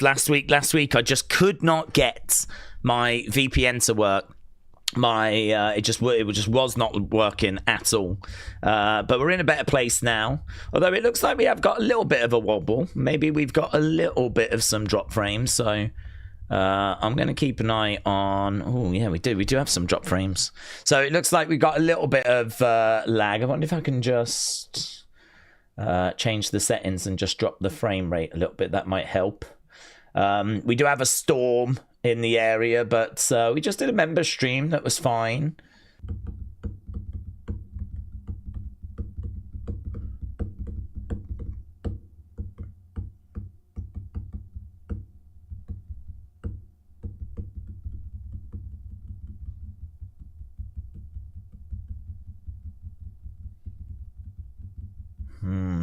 last week I just could not get my VPN to work. It just was not working at all. But we're in a better place now. Although it looks like we have got a little bit of a wobble. Maybe we've got a little bit of some drop frames. So I'm going to keep an eye on... Oh, yeah, we do. We do have some drop frames. So it looks like we've got a little bit of lag. I wonder if I can just change the settings and just drop the frame rate a little bit. That might help. We do have a storm in the area, but we just did a member stream. That was fine.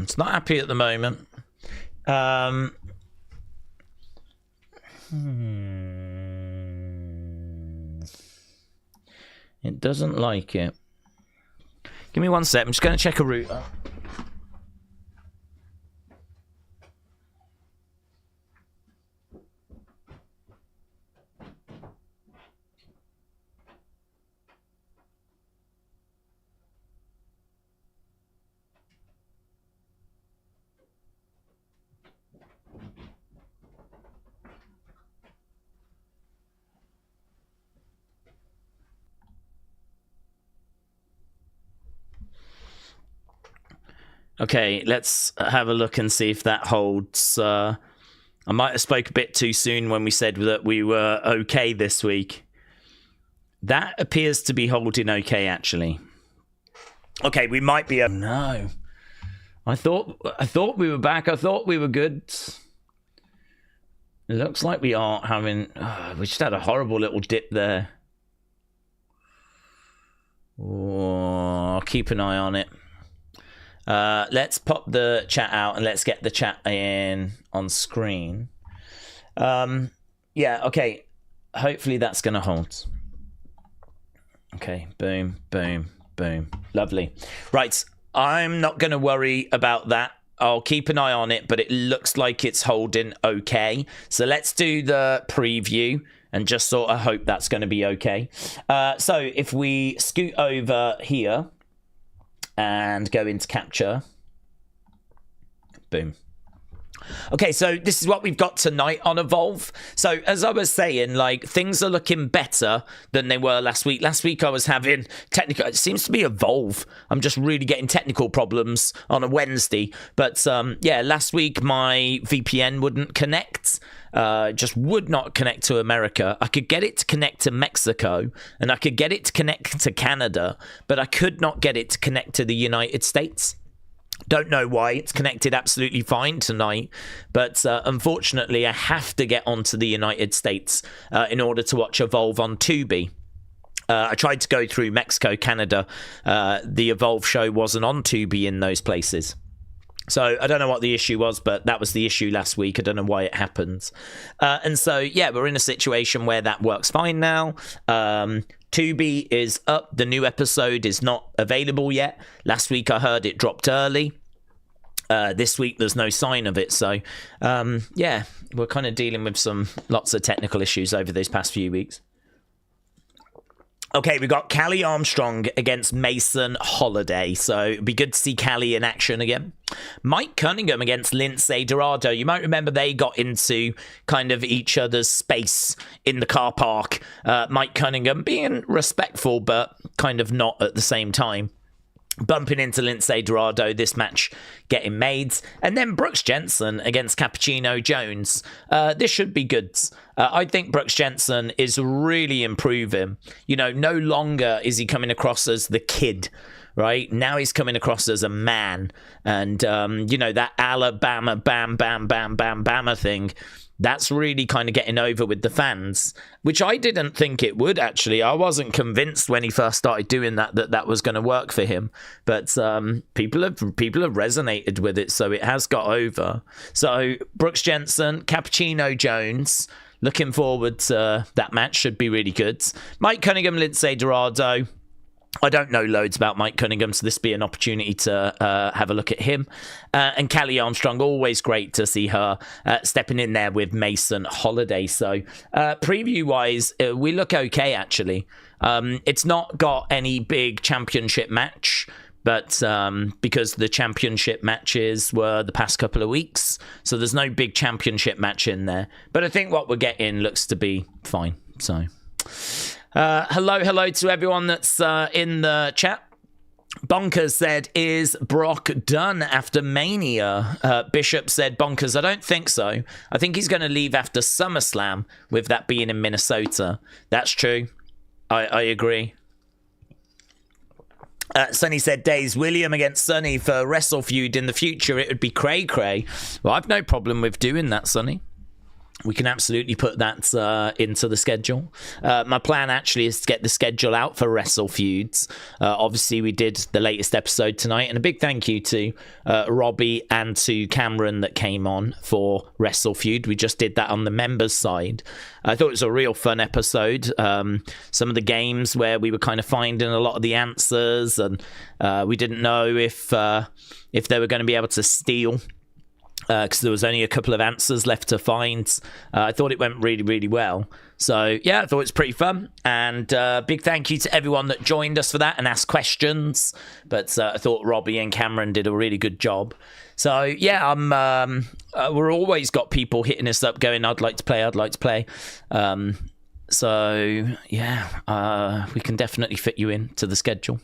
It's not happy at the moment. It doesn't like it. Give me 1 sec. I'm just going to check a router. Okay, let's have a look and see if that holds. I might have spoke a bit too soon when we said that we were okay this week. That appears to be holding okay, actually. Okay, we might be... No. I thought we were back. I thought we were good. It looks like we are having... we just had a horrible little dip there. Oh, I'll keep an eye on it. Let's pop the chat out and let's get the chat in on screen. Yeah, okay. Hopefully that's going to hold. Okay, boom, boom, boom. Lovely. Right, I'm not going to worry about that. I'll keep an eye on it, but it looks like it's holding okay. So let's do the preview and just sort of hope that's going to be okay. So if we scoot over here and go into capture. Boom. Okay, so this is what we've got tonight on Evolve. So as I was saying, like, things are looking better than they were last week. Last week I was having technical... It seems to be Evolve. I'm just really getting technical problems on a Wednesday. But yeah, last week my VPN wouldn't connect. Just would not connect to America. I could get it to connect to Mexico, and I could get it to connect to Canada, but I could not get it to connect to the United States. Don't know why. It's connected absolutely fine tonight, but unfortunately I have to get onto the United States in order to watch Evolve on Tubi. I tried to go through Mexico, Canada. The Evolve show wasn't on Tubi in those places. So I don't know what the issue was, but that was the issue last week. I don't know why it happened. And so, yeah, we're in a situation where that works fine now. Tubi is up. The new episode is not available yet. Last week I heard it dropped early. This week there's no sign of it. So, yeah, we're kind of dealing with lots of technical issues over these past few weeks. Okay, we've got Callie Armstrong against Mason Holiday, so it'd be good to see Callie in action again. Mike Cunningham against Lindsay Dorado. You might remember they got into kind of each other's space in the car park. Mike Cunningham being respectful, but kind of not at the same time. Bumping into Lindsay Dorado, this match getting made. And then Brooks Jensen against Cappuccino Jones. This should be good. I think Brooks Jensen is really improving. You know, no longer is he coming across as the kid, right? Now he's coming across as a man. And, you know, that Alabama bam, bam, bam, bam, bammer thing, that's really kind of getting over with the fans, which I didn't think it would, actually. I wasn't convinced when he first started doing that was going to work for him. But people have resonated with it, so it has got over. So Brooks Jensen, Cappuccino Jones, looking forward to that match. Should be really good. Mike Cunningham, Lindsay Dorado. I don't know loads about Mike Cunningham, so this be an opportunity to have a look at him. And Callie Armstrong, always great to see her stepping in there with Mason Holiday. So preview-wise, we look okay, actually. It's not got any big championship match, but because the championship matches were the past couple of weeks, so there's no big championship match in there. But I think what we're getting looks to be fine, so... hello to everyone that's in the chat. Bonkers said, is Brock done after Mania? Bishop said, Bonkers, I don't think so. I think he's going to leave after SummerSlam, with that being in Minnesota. That's true. I agree. Sonny said, Daze, William against Sonny for Wrestle Feud in the future. It would be cray-cray. Well, I've no problem with doing that, Sonny. We can absolutely put that into the schedule. My plan actually is to get the schedule out for Wrestle Feuds. Obviously, we did the latest episode tonight, and a big thank you to Robbie and to Cameron that came on for Wrestle Feud. We just did that on the members side. I thought it was a real fun episode. Some of the games where we were kind of finding a lot of the answers, and we didn't know if they were going to be able to steal, because there was only a couple of answers left to find. I thought it went really, really well. So, yeah, I thought it was pretty fun. And big thank you to everyone that joined us for that and asked questions. But I thought Robbie and Cameron did a really good job. So, yeah, we're always got people hitting us up going, I'd like to play. So, yeah, we can definitely fit you into the schedule.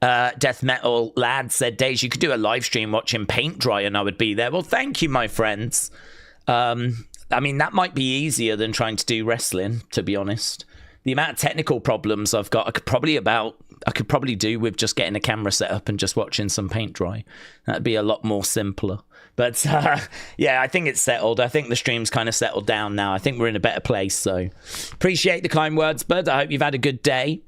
Death Metal Lad said, Daze, you could do a live stream watching paint dry and I would be there. Well, thank you, my friends. I mean, that might be easier than trying to do wrestling, to be honest. The amount of technical problems I've got, I could probably do with just getting a camera set up and just watching some paint dry. That'd be a lot more simpler. But yeah, I think it's settled. I think the stream's kind of settled down now. I think we're in a better place. So appreciate the kind words, bud. I hope you've had a good day.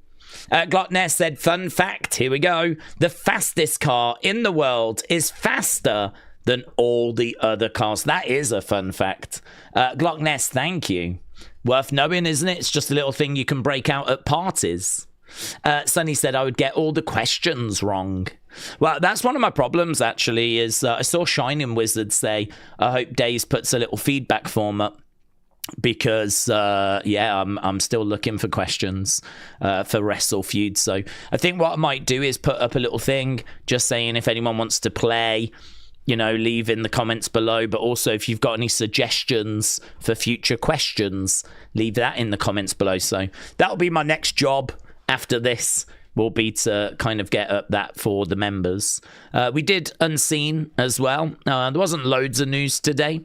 Glockness said, fun fact, here we go. The fastest car in the world is faster than all the other cars. That is a fun fact. Glockness, thank you. Worth knowing, isn't it? It's just a little thing you can break out at parties. Sonny said, I would get all the questions wrong. Well, that's one of my problems, actually, is I saw Shining Wizard say, I hope Daze puts a little feedback form up. Because I'm still looking for questions for Wrestle Feud. So I think what I might do is put up a little thing just saying if anyone wants to play, leave in the comments below. But also if you've got any suggestions for future questions, leave that in the comments below. So that'll be my next job after this, will be to kind of get up that for the members. We did Unseen as well. There wasn't loads of news today,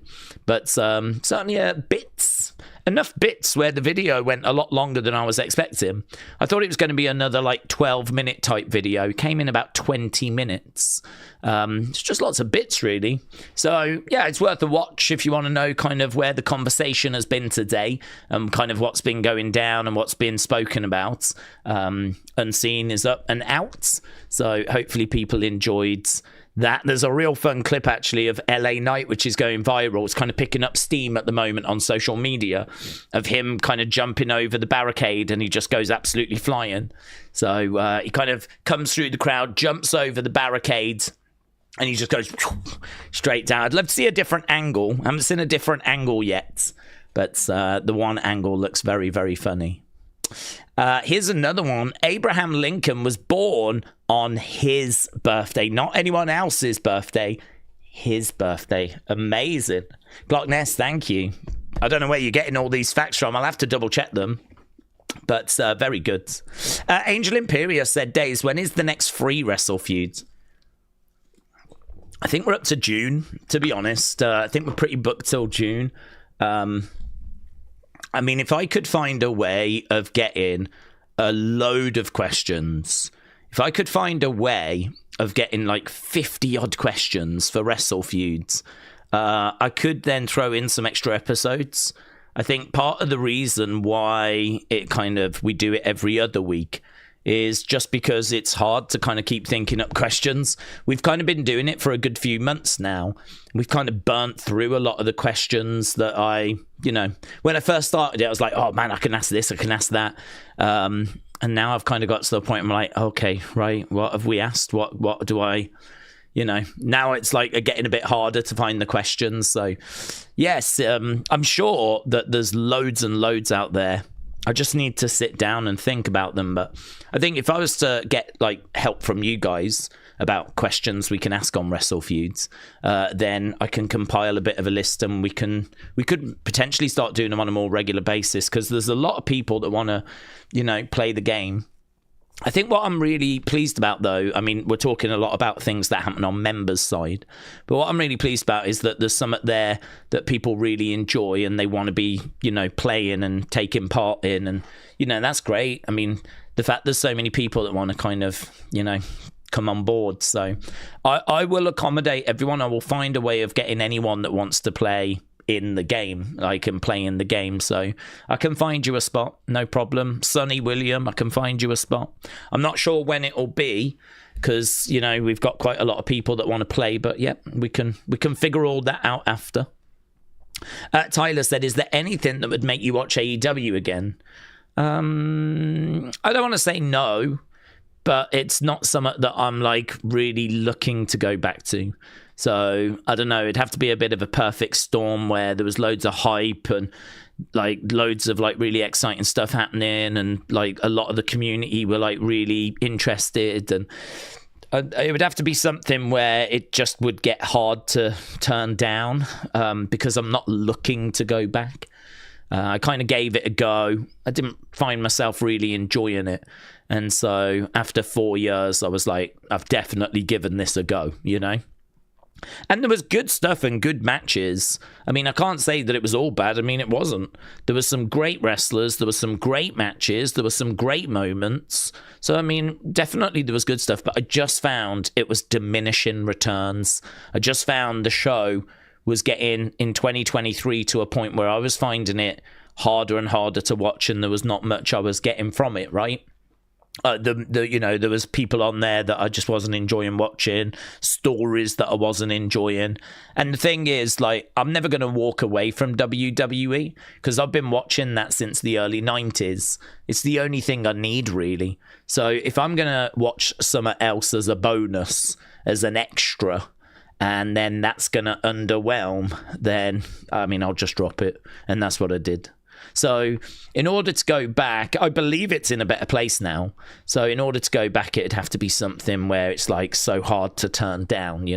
but certainly bits. Enough bits where the video went a lot longer than I was expecting. I thought it was going to be another 12-minute type video. Came in about 20 minutes. It's just lots of bits, really. So, yeah, it's worth a watch if you want to know kind of where the conversation has been today, kind of what's been going down and what's been spoken about. Unseen is up and out, so hopefully people enjoyed that. There's a real fun clip, actually, of LA Knight, which is going viral. It's kind of picking up steam at the moment on social media, of him kind of jumping over the barricade, and he just goes absolutely flying. So he kind of comes through the crowd, jumps over the barricade, and he just goes straight down. I'd love to see a different angle. I haven't seen a different angle yet, but the one angle looks very, very funny. Here's another one. Abraham Lincoln was born on his birthday, not anyone else's birthday, his birthday. Amazing. Glockness, thank you. I don't know where you're getting all these facts from. I'll have to double check them, but very good. Angel Imperia said, Daze, when is the next free Wrestle Feud? I think we're up to June, to be honest. I think we're pretty booked till June. I mean, if I could find a way of getting a load of questions, if I could find a way of getting 50-odd questions for Wrestle Feuds, I could then throw in some extra episodes. I think part of the reason why we do it every other week is just because it's hard to kind of keep thinking up questions. We've kind of been doing it for a good few months now. We've kind of burnt through a lot of the questions that when I first started it, I was like, oh man, I can ask this, I can ask that. And now I've kind of got to the point where I'm like, okay, right, what have we asked? What do I, now it's like getting a bit harder to find the questions. So yes, I'm sure that there's loads and loads out there. I just need to sit down and think about them. But I think if I was to get like help from you guys about questions we can ask on Wrestle Feuds, then I can compile a bit of a list, and we could potentially start doing them on a more regular basis, because there's a lot of people that want to, play the game. I think what I'm really pleased about, though, I mean, we're talking a lot about things that happen on members' side, but what I'm really pleased about is that there's something there that people really enjoy and they want to be, playing and taking part in. And, that's great. I mean, the fact there's so many people that want to kind of, come on board. So I will accommodate everyone. I will find a way of getting anyone that wants to play in the game. I can play in the game, so I can find you a spot, no problem. Sonny William, I can find you a spot. I'm not sure when it'll be, because we've got quite a lot of people that want to play, but yeah, we can figure all that out after. Tyler said, is there anything that would make you watch AEW again? I don't want to say no, but it's not something that I'm like really looking to go back to. So I don't know, it'd have to be a bit of a perfect storm where there was loads of hype and like loads of like really exciting stuff happening, and like a lot of the community were like really interested, and it would have to be something where it just would get hard to turn down, because I'm not looking to go back. I kind of gave it a go. I didn't find myself really enjoying it. And so after 4 years, I was like, I've definitely given this a go, And there was good stuff and good matches. I mean, I can't say that it was all bad. I mean, it wasn't. There was some great wrestlers. There was some great matches. There were some great moments. So, I mean, definitely there was good stuff. But I just found it was diminishing returns. I just found the show was getting in 2023 to a point where I was finding it harder and harder to watch, and there was not much I was getting from it, right? There was people on there that I just wasn't enjoying watching, stories that I wasn't enjoying. And the thing is, like, I'm never going to walk away from WWE, because I've been watching that since the early 90s. It's the only thing I need, really. So if I'm going to watch something else as a bonus, as an extra, and then that's going to underwhelm, then, I mean, I'll just drop it. And that's what I did. So in order to go back, I believe it's in a better place now. So in order to go back, it'd have to be something where it's like so hard to turn down,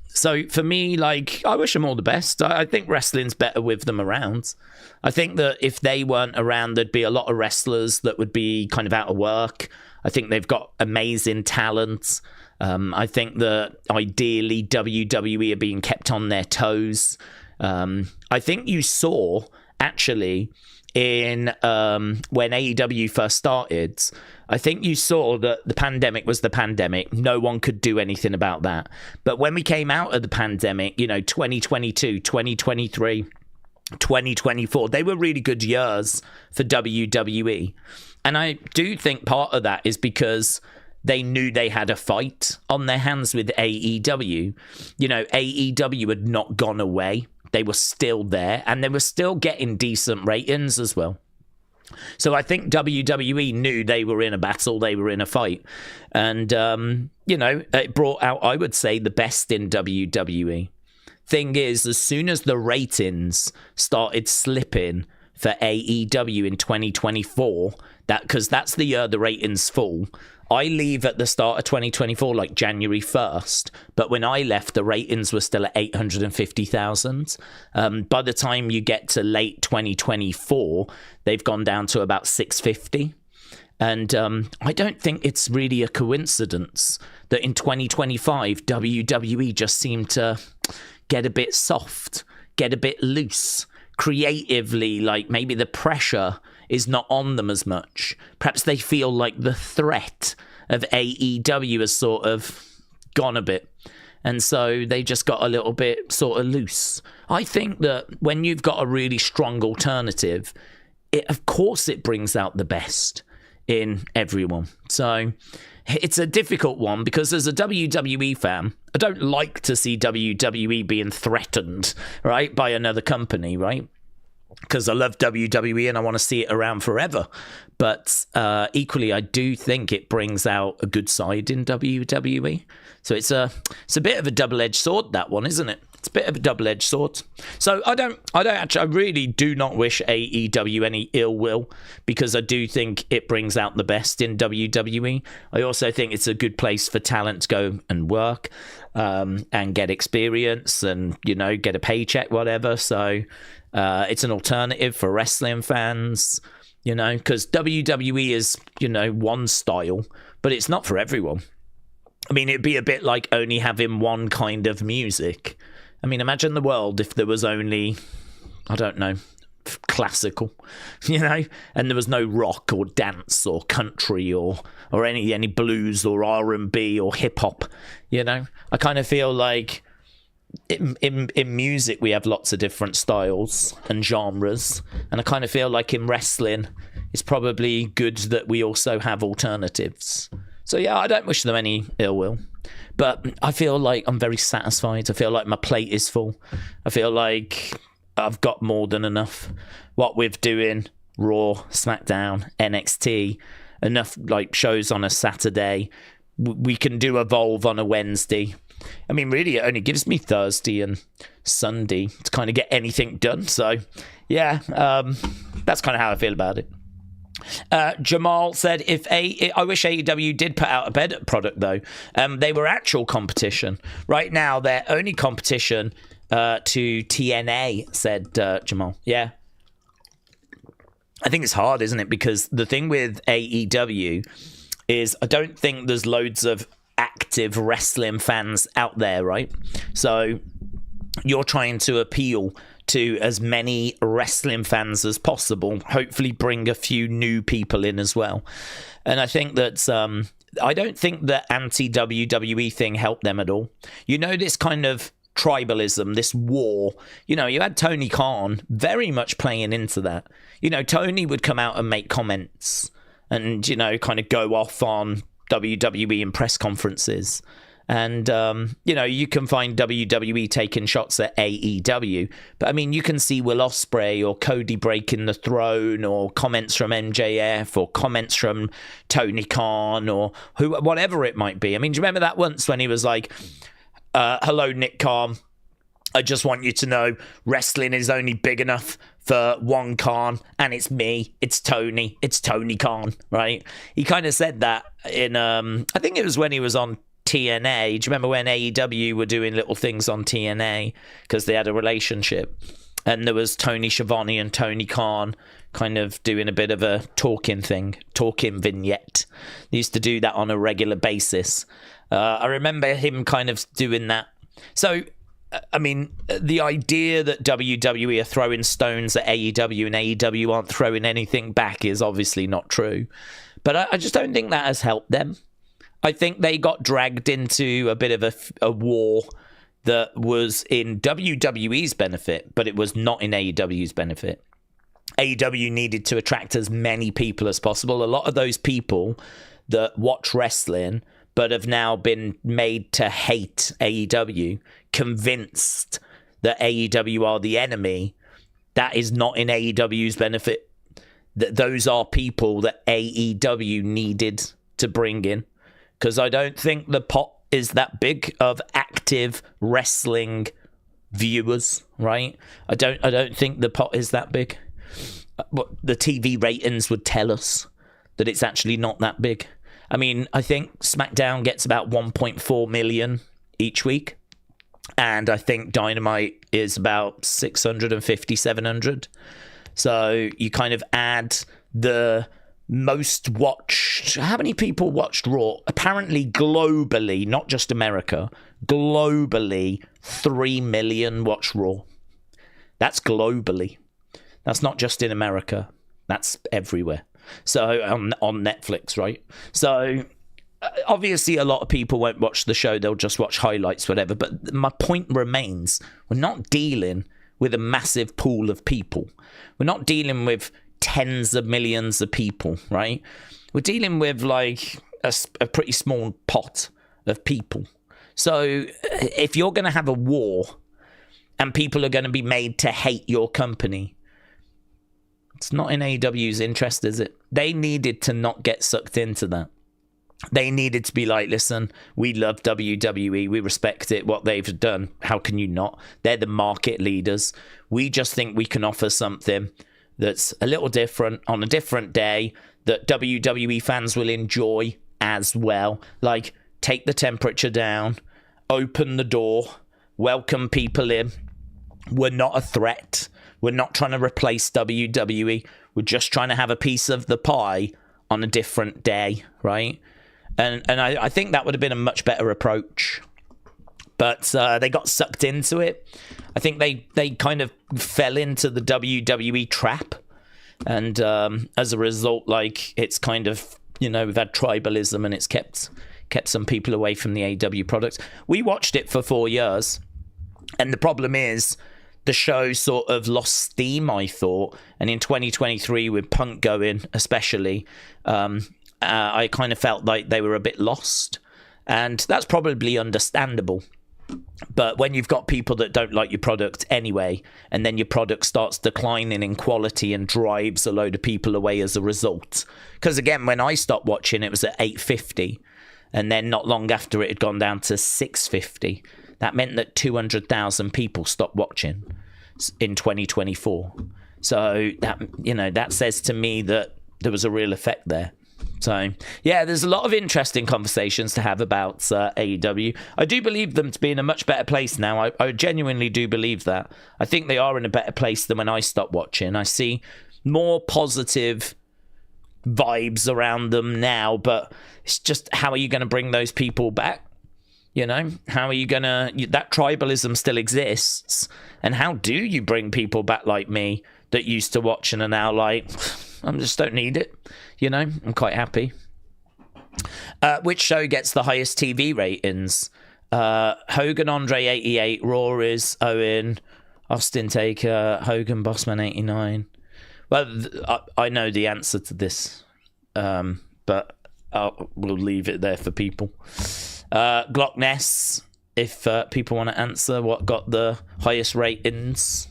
So for me, like, I wish them all the best. I think wrestling's better with them around. I think that if they weren't around, there'd be a lot of wrestlers that would be kind of out of work. I think they've got amazing talent. I think that ideally WWE are being kept on their toes. I think you saw, actually, in when AEW first started, I think you saw that the pandemic was the pandemic. No one could do anything about that. But when we came out of the pandemic, 2022, 2023, 2024, they were really good years for WWE. And I do think part of that is because they knew they had a fight on their hands with AEW. AEW had not gone away. They were still there, and they were still getting decent ratings as well. So I think WWE knew they were in a battle, they were in a fight. And, it brought out, I would say, the best in WWE. Thing is, as soon as the ratings started slipping for AEW in 2024, because that's the year the ratings fall. I leave at the start of 2024, like January 1st. But when I left, the ratings were still at 850,000. By the time you get to late 2024, they've gone down to about 650. And I don't think it's really a coincidence that in 2025, WWE just seemed to get a bit soft, get a bit loose. Creatively, like maybe the pressure is not on them as much. Perhaps they feel like the threat of AEW has sort of gone a bit. And so they just got a little bit sort of loose. I think that when you've got a really strong alternative, of course it brings out the best in everyone. So it's a difficult one, because as a WWE fan, I don't like to see WWE being threatened, right, by another company, right? because I love WWE and I want to see it around forever. But equally, I do think it brings out a good side in WWE. So it's a bit of a double-edged sword, that one, isn't it? It's a bit of a double-edged sword. So I really do not wish AEW any ill will, because I do think it brings out the best in WWE. I also think it's a good place for talent to go and work and get experience and, get a paycheck, whatever. So it's an alternative for wrestling fans, because WWE is, one style, but it's not for everyone. I mean, it'd be a bit like only having one kind of music. I mean, imagine the world if there was only, I don't know, classical, and there was no rock or dance or country or any blues or R&B or hip hop. I kind of feel like in music we have lots of different styles and genres, and I kind of feel like in wrestling it's probably good that we also have alternatives. So yeah, I don't wish them any ill will, but I feel like I'm very satisfied. I feel like my plate is full. I feel like I've got more than enough. What we're doing, Raw, SmackDown, NXT, enough like shows on a Saturday. We can do Evolve on a Wednesday. I mean, really, it only gives me Thursday and Sunday to kind of get anything done. So, yeah, that's kind of how I feel about it. Jamal said, I wish AEW did put out a better product, though. They were actual competition. Right now, they're only competition to TNA, said Jamal. Yeah. I think it's hard, isn't it? Because the thing with AEW is I don't think there's loads of active wrestling fans out there, right? So you're trying to appeal to as many wrestling fans as possible, hopefully bring a few new people in as well. And I think that I don't think the anti-WWE thing helped them at all. This kind of tribalism, this war, you had Tony Khan very much playing into that. Tony would come out and make comments and, kind of go off on WWE in press conferences. And, you can find WWE taking shots at AEW. But, I mean, you can see Will Ospreay or Cody breaking the throne or comments from MJF or comments from Tony Khan or whatever it might be. I mean, do you remember that once when he was like, hello, Nick Khan. I just want you to know wrestling is only big enough for one Khan, and it's me. It's Tony Khan, right? He kind of said that in, I think it was when he was on TNA. Do you remember when AEW were doing little things on TNA because they had a relationship? And there was Tony Schiavone and Tony Khan kind of doing a bit of a talking vignette. They used to do that on a regular basis. I remember him kind of doing that. So, I mean, the idea that WWE are throwing stones at AEW and AEW aren't throwing anything back is obviously not true. But I just don't think that has helped them. I think they got dragged into a bit of a war that was in WWE's benefit, but it was not in AEW's benefit. AEW needed to attract as many people as possible. A lot of those people that watch wrestling but have now been made to hate AEW, convinced that AEW are the enemy, that is not in AEW's benefit. Those are people that AEW needed to bring in. Because I don't think the pot is that big of active wrestling viewers, right? I don't think the pot is that big. What the TV ratings would tell us that it's actually not that big. I mean, I think SmackDown gets about 1.4 million each week. And I think Dynamite is about 650, 700. So you kind of add the most watched. How many people watched Raw? Apparently globally, not just America, globally 3 million watched Raw. That's globally. That's not just in America. That's everywhere. So on Netflix, right? So obviously a lot of people won't watch the show. They'll just watch highlights, whatever. But my point remains, we're not dealing with a massive pool of people. We're not dealing with tens of millions of people, right? We're dealing with like a pretty small pot of people. So if you're going to have a war and people are going to be made to hate your company, It's not in AEW's interest, is it? They needed to not get sucked into that. They needed to be like, listen, we love WWE. We respect it, what they've done. How can you not? They're the market leaders. We just think we can offer something that's a little different on a different day that WWE fans will enjoy as well. Like, take the temperature down, open the door, welcome people in. We're not a threat. We're not trying to replace WWE. We're just trying to have a piece of the pie on a different day, right? And I think that would have been a much better approach. But they got sucked into it. I think they kind of fell into the WWE trap. And as a result, like, it's kind of, you know, we've had tribalism and it's kept some people away from the AEW products. We watched it for 4 years. And the problem is the show sort of lost steam, I thought. And in 2023, with Punk going, especially, I kind of felt like they were a bit lost. And that's probably understandable. But when you've got people that don't like your product anyway, and then your product starts declining in quality and drives a load of people away as a result. Because again, when I stopped watching, it was at 850. And then not long after, it had gone down to 650. That meant that 200,000 people stopped watching in 2024. So that, you know, that says to me that there was a real effect there. So, yeah, there's a lot of interesting conversations to have about AEW. I do believe them to be in a much better place now. I genuinely do believe that. I think they are in a better place than when I stopped watching. I see more positive vibes around them now, but it's just, how are you going to bring those people back? You know, how are you going to... That tribalism still exists. And how do you bring people back like me that used to watch and are now like, I just don't need it. You know, I'm quite happy. Which show gets the highest TV ratings? Hogan Andre 88, Raw is Owen, Austin Taker, Hogan Bossman 89. Well, I know the answer to this, but we'll leave it there for people. Glock Ness, if people want to answer what got the highest ratings.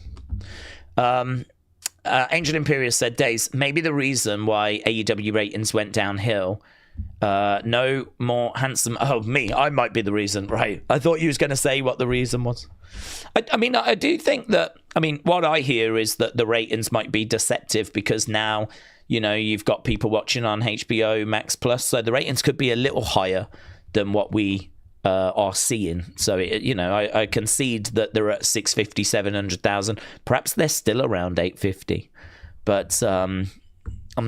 Angel Imperius said, Daze, maybe the reason why AEW ratings went downhill. No more handsome... Oh, me. I might be the reason, right? I thought you was going to say what the reason was. I mean, I do think that... I mean, what I hear is that the ratings might be deceptive because now, you know, you've got people watching on HBO Max Plus, so the ratings could be a little higher than what we are seeing. So, you know, I concede that they're at 650, 700,000. Perhaps they're still around 850. But I'm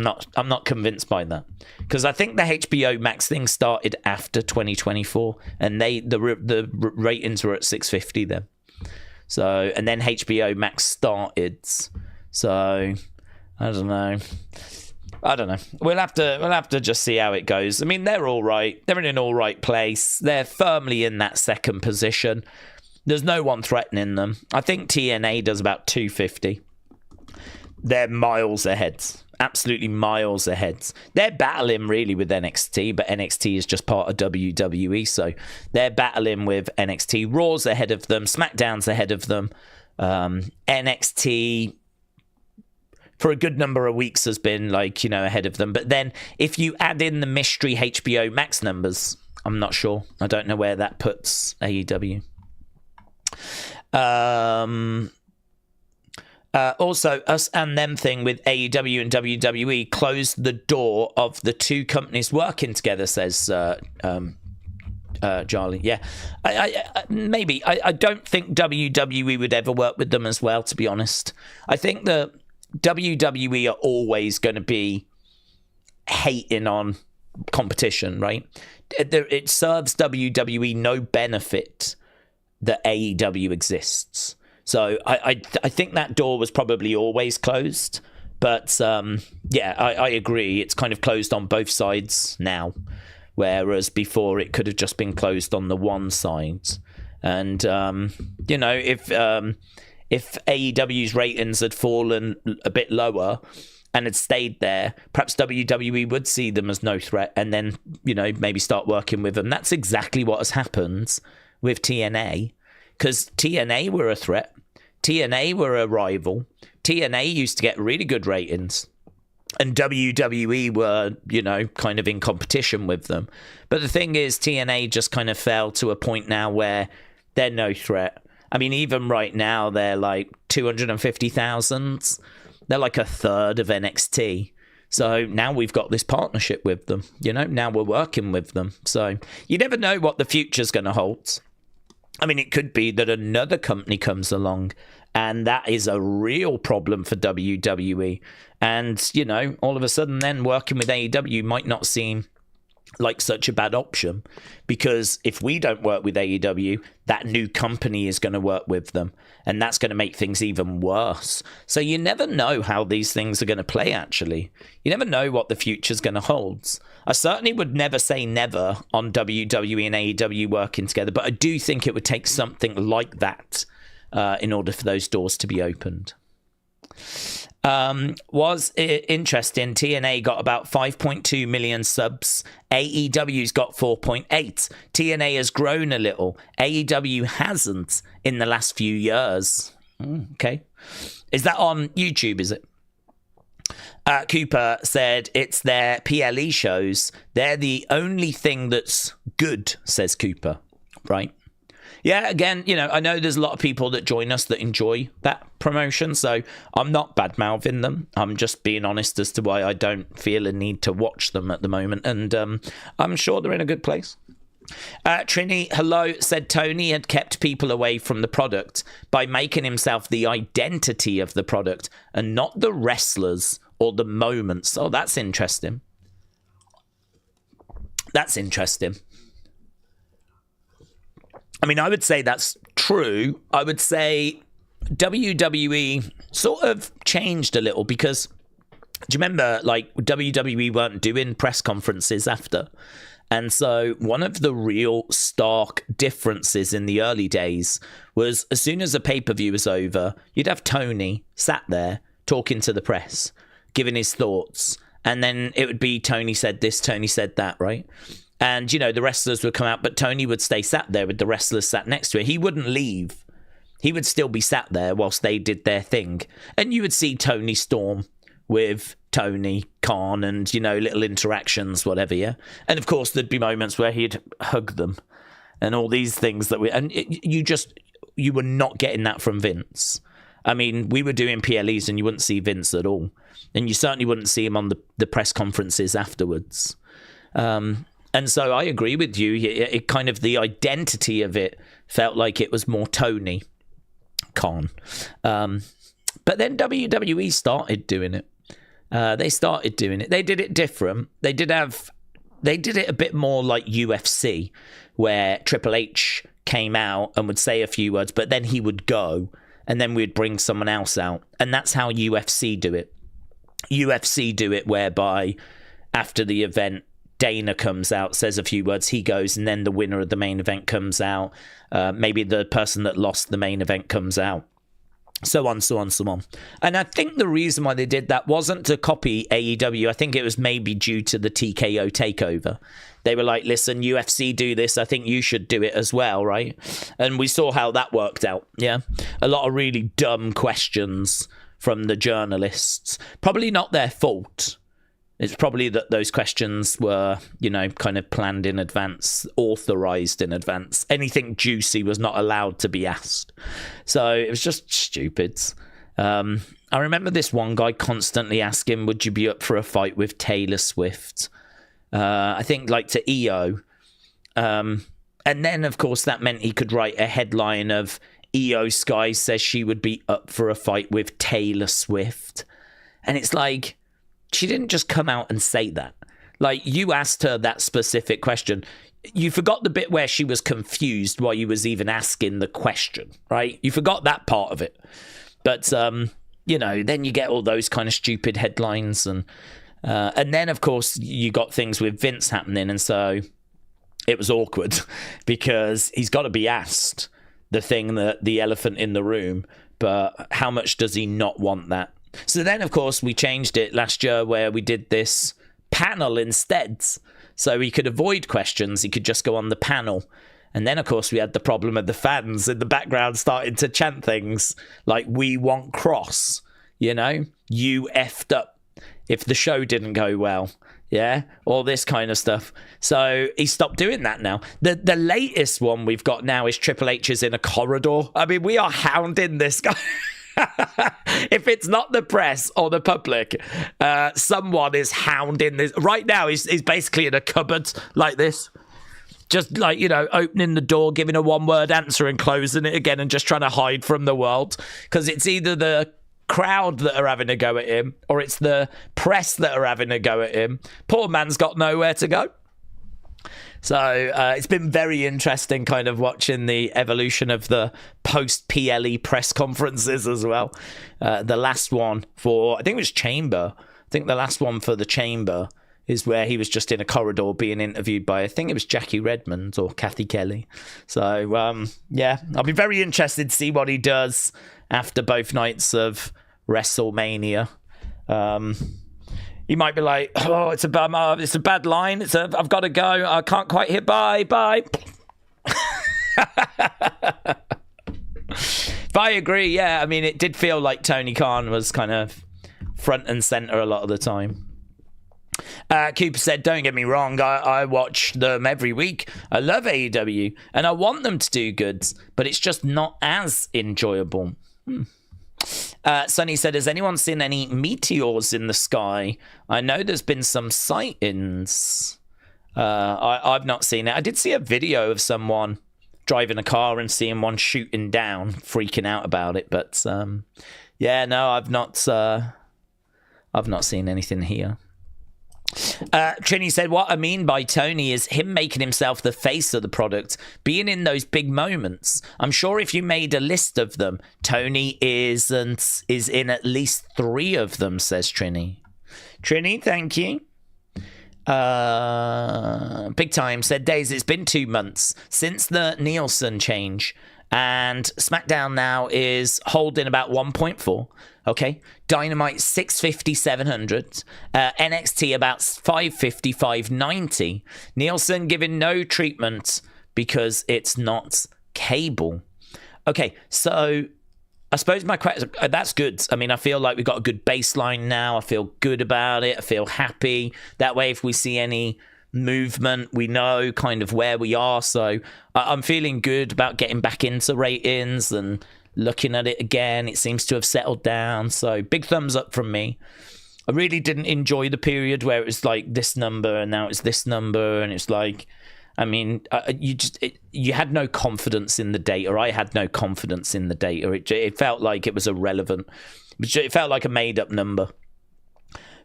not convinced by that. Because I think the HBO Max thing started after 2024. And the ratings were at 650 then. So, and then HBO Max started. So, I don't know. We'll have to just see how it goes. I mean, they're all right. They're in an all right place. They're firmly in that second position. There's no one threatening them. I think TNA does about 250. They're miles ahead. Absolutely miles ahead. They're battling really with NXT, but NXT is just part of WWE, so they're battling with NXT. Raw's ahead of them. SmackDown's ahead of them. NXT... for a good number of weeks has been, like, you know, ahead of them. But then if you add in the mystery HBO Max numbers, I'm not sure. I don't know where that puts AEW. Also, us and them thing with AEW and WWE closed the door of the two companies working together, says Charlie. Yeah, maybe. I don't think WWE would ever work with them as well, to be honest. I think that WWE are always going to be hating on competition, right? It serves WWE no benefit that AEW exists. So I think that door was probably always closed. But yeah, I agree. It's kind of closed on both sides now, whereas before it could have just been closed on the one side. And you know, if AEW's ratings had fallen a bit lower and had stayed there, perhaps WWE would see them as no threat and then, you know, maybe start working with them. That's exactly what has happened with TNA, because TNA were a threat. TNA were a rival. TNA used to get really good ratings. And WWE were, you know, kind of in competition with them. But the thing is, TNA just kind of fell to a point now where they're no threat. I mean, even right now, they're like 250,000. They're like a third of NXT. So now we've got this partnership with them. You know, now we're working with them. So you never know what the future's going to hold. I mean, it could be that another company comes along, and that is a real problem for WWE. And, you know, all of a sudden then working with AEW might not seem like such a bad option, because if we don't work with AEW, that new company is going to work with them, and that's going to make things even worse. So you never know how these things are going to play, actually. You never know what the future's going to hold. I certainly would never say never on WWE and AEW working together, but I do think it would take something like that in order for those doors to be opened. Was interesting. TNA got about 5.2 million subs. AEW's got 4.8. TNA has grown a little. AEW hasn't in the last few years. Okay. Is that on YouTube, is it? Cooper said it's their PLE shows. They're the only thing that's good, says Cooper. Right. Yeah, again, you know, I know there's a lot of people that join us that enjoy that promotion, so I'm not bad-mouthing them. I'm just being honest as to why I don't feel a need to watch them at the moment, and I'm sure they're in a good place. Trini, hello, said Tony had kept people away from the product by making himself the identity of the product and not the wrestlers or the moments. Oh, that's interesting. That's interesting. I mean, I would say that's true. I would say WWE sort of changed a little, because do you remember, like, WWE weren't doing press conferences after? And so one of the real stark differences in the early days was as soon as a pay-per-view was over, you'd have Tony sat there talking to the press, giving his thoughts. And then it would be Tony said this, Tony said that, right? And, you know, the wrestlers would come out, but Tony would stay sat there with the wrestlers sat next to it. He wouldn't leave. He would still be sat there whilst they did their thing. And you would see Tony storm with Tony Khan and, you know, little interactions, whatever, yeah? And, of course, there'd be moments where he'd hug them and all these things that we... And you were not getting that from Vince. I mean, we were doing PLEs and you wouldn't see Vince at all. And you certainly wouldn't see him on the press conferences afterwards. And so I agree with you. It kind of, the identity of it felt like it was more Tony Khan. But then WWE started doing it. They started doing it. They did it different. They did it a bit more like UFC, where Triple H came out and would say a few words, but then he would go, and then we'd bring someone else out. And that's how UFC do it. UFC do it whereby after the event, Dana comes out, says a few words, he goes, and then the winner of the main event comes out. Maybe the person that lost the main event comes out. So on, so on, so on. And I think the reason why they did that wasn't to copy AEW. I think it was maybe due to the TKO takeover. They were like, listen, UFC do this. I think you should do it as well, right? And we saw how that worked out, yeah? A lot of really dumb questions from the journalists. Probably not their fault. It's probably that those questions were, you know, kind of planned in advance, authorized in advance. Anything juicy was not allowed to be asked. So it was just stupid. I remember this one guy constantly asking, would you be up for a fight with Taylor Swift? I think like to EO. And then, of course, that meant he could write a headline of EO Sky says she would be up for a fight with Taylor Swift. And it's like, she didn't just come out and say that. Like, you asked her that specific question. You forgot the bit where she was confused while you was even asking the question, right? You forgot that part of it. But, you know, then you get all those kind of stupid headlines. And then, of course, you got things with Vince happening. And so it was awkward because he's got to be asked the thing, that the elephant in the room. But how much does he not want that? So then, of course, we changed it last year where we did this panel instead. So he could avoid questions. He could just go on the panel. And then, of course, we had the problem of the fans in the background starting to chant things like, we want Cross, you know, you effed up if the show didn't go well. Yeah, all this kind of stuff. So he stopped doing that now. The latest one we've got now is Triple H is in a corridor. I mean, we are hounding this guy. If it's not the press or the public, someone is hounding this. Right now, he's basically in a cupboard like this. Just like, you know, opening the door, giving a one-word answer and closing it again and just trying to hide from the world. Because it's either the crowd that are having a go at him or it's the press that are having a go at him. Poor man's got nowhere to go. So it's been very interesting kind of watching the evolution of the post-PLE press conferences as well. The last one for, I think it was Chamber. I think the last one for the Chamber is where he was just in a corridor being interviewed by, I think it was Jackie Redmond or Kathy Kelly. So, yeah, I'll be very interested to see what he does after both nights of WrestleMania. He might be like, oh, it's a bad line. I've got to go. I can't quite hit bye. But I agree, yeah. I mean, it did feel like Tony Khan was kind of front and center a lot of the time. Cooper said, don't get me wrong, I watch them every week. I love AEW and I want them to do good, but it's just not as enjoyable. Sonny said, has anyone seen any meteors in the sky? I know there's been some sightings. I've not seen it. I did see a video of someone driving a car and seeing one shooting down, freaking out about it. But yeah, no, I've not seen anything here. Trini said, what I mean by Tony is him making himself the face of the product, being in those big moments. I'm sure if you made a list of them, Tony is in at least 3 of them, says Trini. Trini, thank you. Big Time said, Daze, it's been 2 months since the Nielsen change, and SmackDown now is holding about 1.4. Okay, Dynamite 650, 700, NXT about 550, 590. Nielsen giving no treatment because it's not cable. Okay, so I suppose my question, that's good. I mean, I feel like we've got a good baseline now. I feel good about it. I feel happy. That way, if we see any movement, we know kind of where we are. So I'm feeling good about getting back into ratings and looking at it again. It seems to have settled down. So big thumbs up from me. I really didn't enjoy the period where it was like this number and now it's this number. And it's like, I mean, you had no confidence in the data. I had no confidence in the data. It felt like it was irrelevant. It felt like a made up number.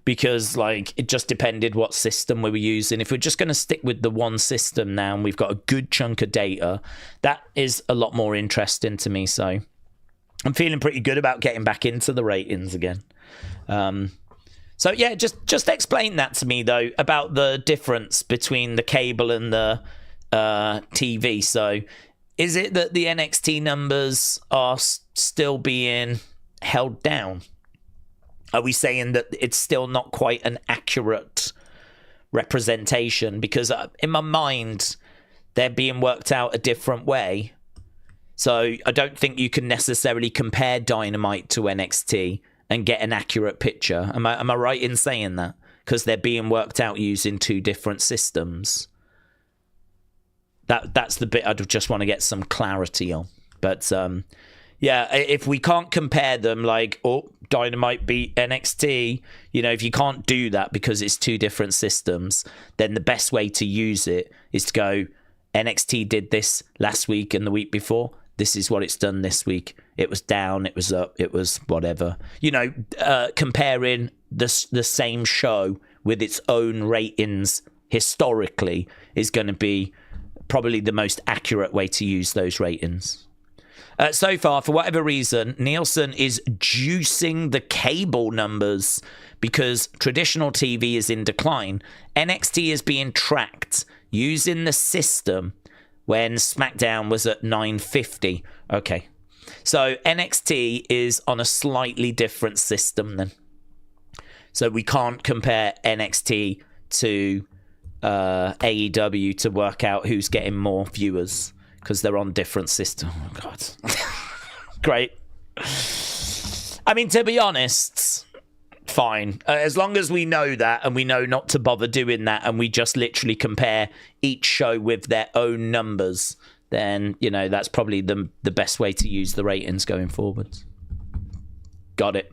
Because like it just depended what system we were using. If we're just going to stick with the one system now and we've got a good chunk of data, that is a lot more interesting to me. So I'm feeling pretty good about getting back into the ratings again. So yeah, just explain that to me though about the difference between the cable and the TV. So is it that the NXT numbers are still being held down? Are we saying that it's still not quite an accurate representation? Because in my mind, they're being worked out a different way. So I don't think you can necessarily compare Dynamite to NXT and get an accurate picture. Am I right in saying that? Because they're being worked out using 2 different systems. That's the bit I'd just want to get some clarity on. But yeah, if we can't compare them like, oh, Dynamite beat NXT, you know, if you can't do that because it's 2 different systems, then the best way to use it is to go, NXT did this last week and the week before. This is what it's done this week. It was down, it was up, it was whatever. You know, comparing the same show with its own ratings historically is going to be probably the most accurate way to use those ratings. So far, for whatever reason, Nielsen is juicing the cable numbers because traditional TV is in decline. NXT is being tracked using the system when SmackDown was at 950. Okay, so NXT is on a slightly different system then. So we can't compare NXT to AEW to work out who's getting more viewers. because they're on different systems. Oh, God. Great. I mean, to be honest, fine. As long as we know that and we know not to bother doing that and we just literally compare each show with their own numbers, then, you know, that's probably the best way to use the ratings going forward. Got it.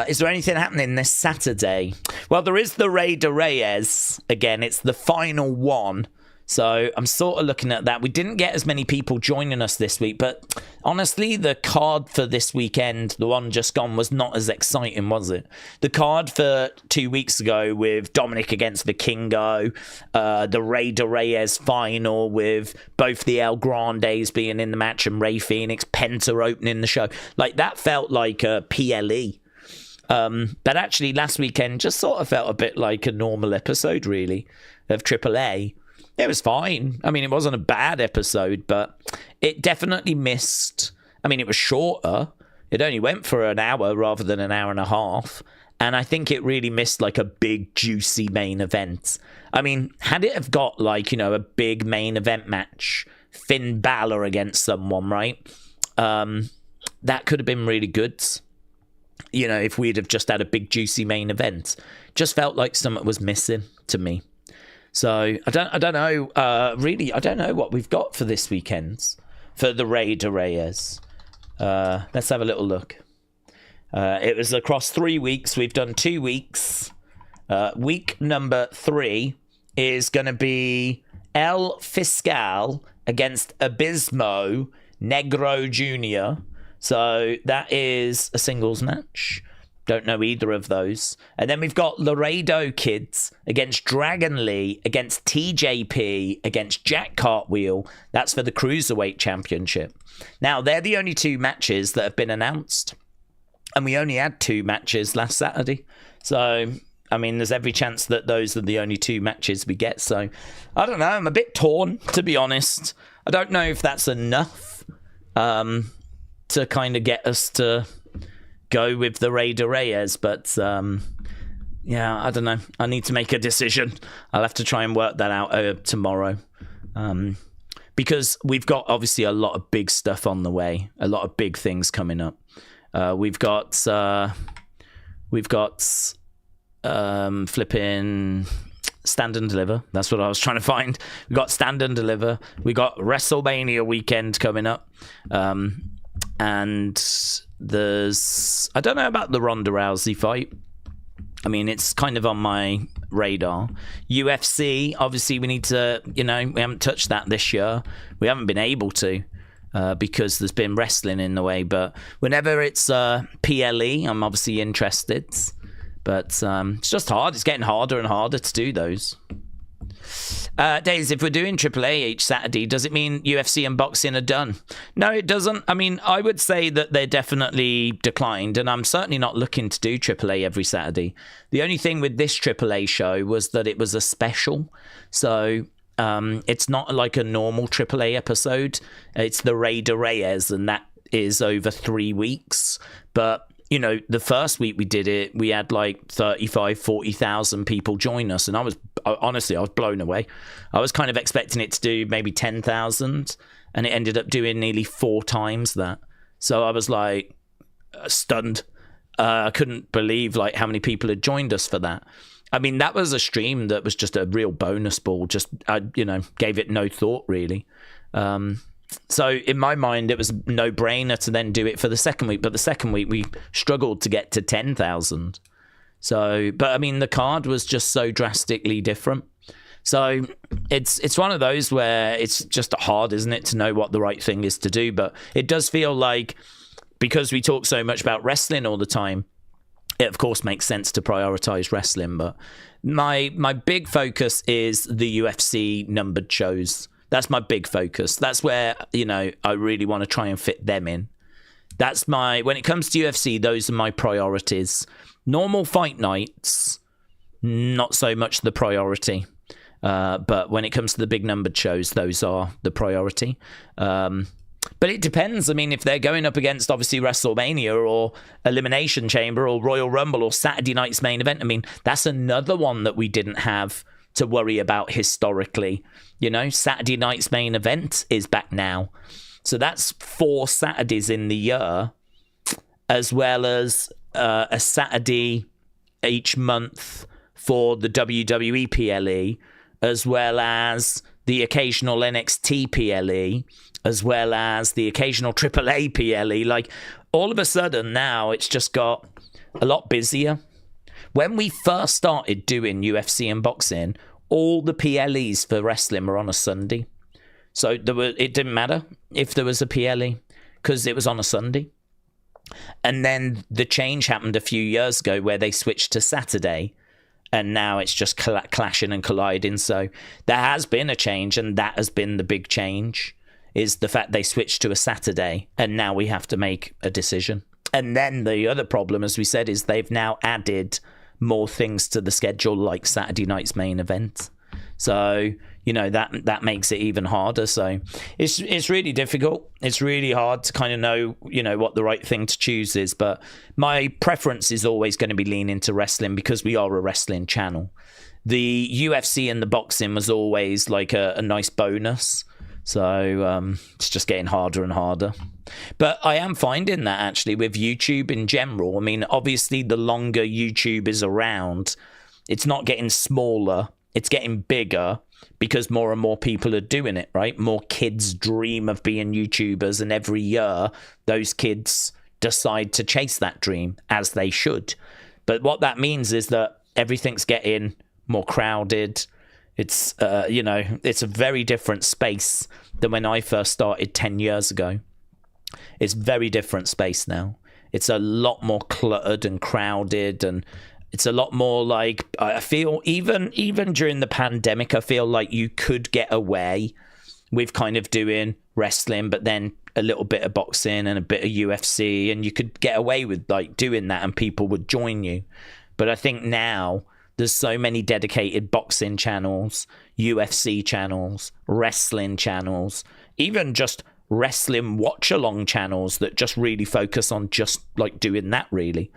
Is there anything happening this Saturday? Well, there is the Raider Reyes. Again, it's the final one. So I'm sort of looking at that. We didn't get as many people joining us this week, but honestly, the card for this weekend, the one just gone, was not as exciting, was it? The card for 2 weeks ago with Dominic against Vikingo, the Raider Reyes final with both the El Grandes being in the match and Rey Fenix, Penta opening the show. Like, that felt like a PLE. But actually, last weekend just sort of felt a bit like a normal episode, really, of AAA. It was fine. I mean, it wasn't a bad episode, but it definitely missed. I mean, it was shorter. It only went for an hour rather than an hour and a half. And I think it really missed like a big, juicy main event. I mean, had it have got like, you know, a big main event match, Finn Balor against someone, right? That could have been really good. You know, if we'd have just had a big, juicy main event. Just felt like something was missing to me. So I don't know. Really, I don't know what we've got for this weekend for the Raider Reyes. Let's have a little look. It was across 3 weeks. We've done 2 weeks. Week number 3 is going to be El Fiscal against Abismo Negro Jr. So that is a singles match. Don't know either of those. And then we've got Laredo Kids against Dragon Lee, against TJP, against Jack Cartwheel. That's for the Cruiserweight Championship. Now, they're the only 2 matches that have been announced. And we only had 2 matches last Saturday. So, I mean, there's every chance that those are the only 2 matches we get. So, I don't know. I'm a bit torn, to be honest. I don't know if that's enough to kind of get us to go with the Raider Reyes, but yeah, I don't know. I need to make a decision. I'll have to try and work that out tomorrow, because we've got obviously a lot of big stuff on the way, a lot of big things coming up. We've got flipping Stand and Deliver. That's what I was trying to find. We got Stand and Deliver. We got WrestleMania weekend coming up. And there's, I don't know about the Ronda Rousey fight. I mean, it's kind of on my radar. UFC, obviously we need to, you know, we haven't touched that this year. We haven't been able to because there's been wrestling in the way. But whenever it's PLE, I'm obviously interested. But it's just hard. It's getting harder and harder to do those. Daze, if we're doing AAA each Saturday, does it mean UFC and boxing are done? No, it doesn't. I mean, I would say that they're definitely declined, and I'm certainly not looking to do AAA every Saturday. The only thing with this AAA show was that it was a special, so it's not like a normal AAA episode. It's the Raider Reyes, and that is over 3 weeks. But you know, the first week we did it, we had like 35, 40,000 people join us. And honestly, I was blown away. I was kind of expecting it to do maybe 10,000, and it ended up doing nearly 4 times that. So I was like stunned. I couldn't believe like how many people had joined us for that. I mean, that was a stream that was just a real bonus ball. Just, I, you know, gave it no thought really. So in my mind, it was no brainer to then do it for the second week. But the second week, we struggled to get to 10,000. So, but I mean, the card was just so drastically different. So it's one of those where it's just hard, isn't it, to know what the right thing is to do. But it does feel like, because we talk so much about wrestling all the time, it of course makes sense to prioritize wrestling. But my big focus is the UFC numbered shows. That's my big focus. That's where, you know, I really want to try and fit them in. That's when it comes to UFC, those are my priorities. Normal fight nights, not so much the priority. But when it comes to the big numbered shows, those are the priority. But it depends. I mean, if they're going up against, obviously, WrestleMania or Elimination Chamber or Royal Rumble or Saturday night's main event, I mean, that's another one that we didn't have to worry about historically. You know, Saturday night's main event is back now. So that's 4 Saturdays in the year, as well as a Saturday each month for the WWE PLE, as well as the occasional NXT PLE, as well as the occasional AAA PLE. Like, all of a sudden now it's just got a lot busier. When we first started doing UFC and boxing, all the PLEs for wrestling were on a Sunday. So it didn't matter if there was a PLE because it was on a Sunday. And then the change happened a few years ago where they switched to Saturday, and now it's just clashing and colliding. So there has been a change, and that has been the big change, is the fact they switched to a Saturday, and now we have to make a decision. And then the other problem, as we said, is they've now added more things to the schedule, like Saturday night's main event. So, you know, that makes it even harder. So it's really difficult. It's really hard to kind of know, you know, what the right thing to choose is. But my preference is always going to be leaning to wrestling because we are a wrestling channel. The UFC and the boxing was always like a nice bonus. So it's just getting harder and harder. But I am finding that actually with YouTube in general. I mean, obviously, the longer YouTube is around, it's not getting smaller. It's getting bigger because more and more people are doing it, right? More kids dream of being YouTubers, and every year those kids decide to chase that dream, as they should. But what that means is that everything's getting more crowded. It's, you know, it's a very different space than when I first started 10 years ago. It's very different space now. It's a lot more cluttered and crowded, and it's a lot more like, I feel even during the pandemic, I feel like you could get away with kind of doing wrestling, but then a little bit of boxing and a bit of UFC, and you could get away with like doing that and people would join you. But I think now there's so many dedicated boxing channels, UFC channels, wrestling channels, even just wrestling watch-along channels that just really focus on just like doing that, really.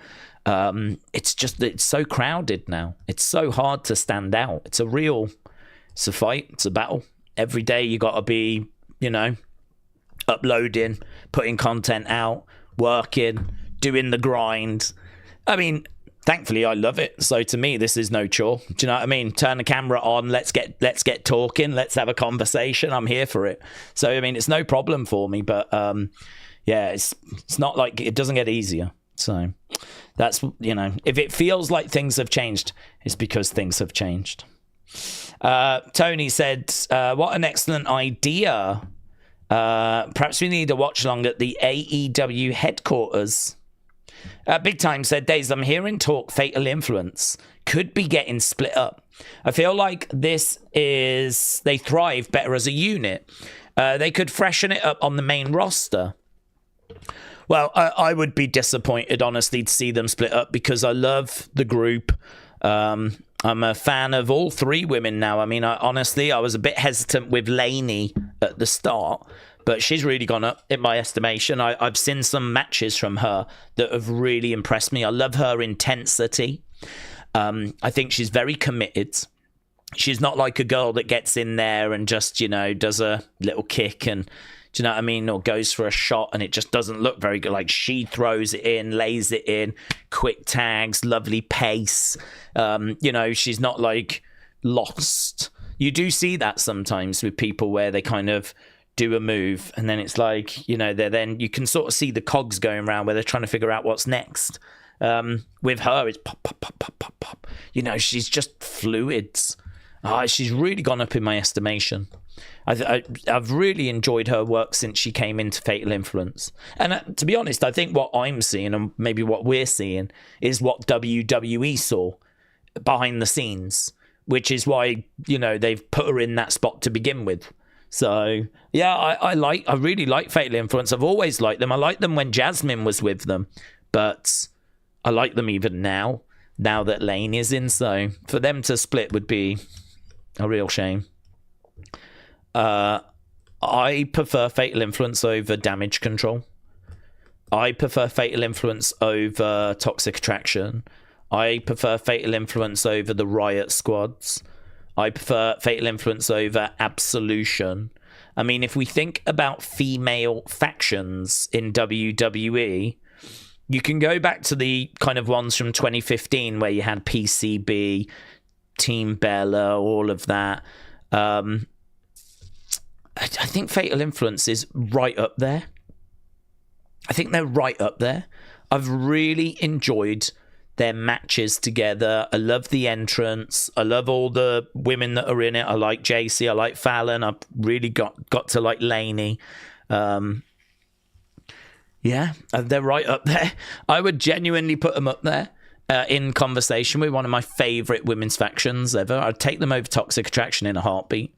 It's so crowded now. It's so hard to stand out. It's a fight. It's a battle. Every day you got to be, you know, uploading, putting content out, working, doing the grind. I mean, thankfully I love it. So to me, this is no chore. Do you know what I mean? Turn the camera on. Let's get talking. Let's have a conversation. I'm here for it. So, I mean, it's no problem for me, but, yeah, it's not like it doesn't get easier. So that's, you know, if it feels like things have changed, it's because things have changed. Tony said, what an excellent idea. Perhaps we need a watch along at the AEW headquarters. Big Time said, Daze, I'm hearing talk Fatal Influence could be getting split up. I feel like they thrive better as a unit. They could freshen it up on the main roster. Well, I would be disappointed, honestly, to see them split up because I love the group. I'm a fan of all 3 women now. I mean, honestly, I was a bit hesitant with Lainey at the start, but she's really gone up in my estimation. I've seen some matches from her that have really impressed me. I love her intensity. I think she's very committed. She's not like a girl that gets in there and just, you know, does a little kick and, do you know what I mean? Or goes for a shot and it just doesn't look very good. Like, she throws it in, lays it in, quick tags, lovely pace. You know, she's not like lost. You do see that sometimes with people where they kind of do a move and then it's like, you know, then you can sort of see the cogs going around where they're trying to figure out what's next. With her, it's pop, pop, pop, pop, pop, pop. You know, she's just fluids. She's really gone up in my estimation. I've really enjoyed her work since she came into Fatal Influence. And to be honest, I think what I'm seeing, and maybe what we're seeing, is what WWE saw behind the scenes, which is why, you know, they've put her in that spot to begin with. So, yeah, I really like Fatal Influence. I've always liked them. I liked them when Jasmine was with them, but I like them even now that Lane is in. So for them to split would be a real shame. I prefer Fatal Influence over Damage Control. I prefer Fatal Influence over Toxic Attraction. I prefer Fatal Influence over the Riot Squads. I prefer Fatal Influence over Absolution. I mean, if we think about female factions in WWE, you can go back to the kind of ones from 2015 where you had PCB, Team Bella, all of that. I think Fatal Influence is right up there. I think they're right up there. I've really enjoyed their matches together. I love the entrance. I love all the women that are in it. I like JC. I like Fallon. I've really got to like Laney. Yeah, they're right up there. I would genuinely put them up there in conversation with one of my favourite women's factions ever. I'd take them over Toxic Attraction in a heartbeat.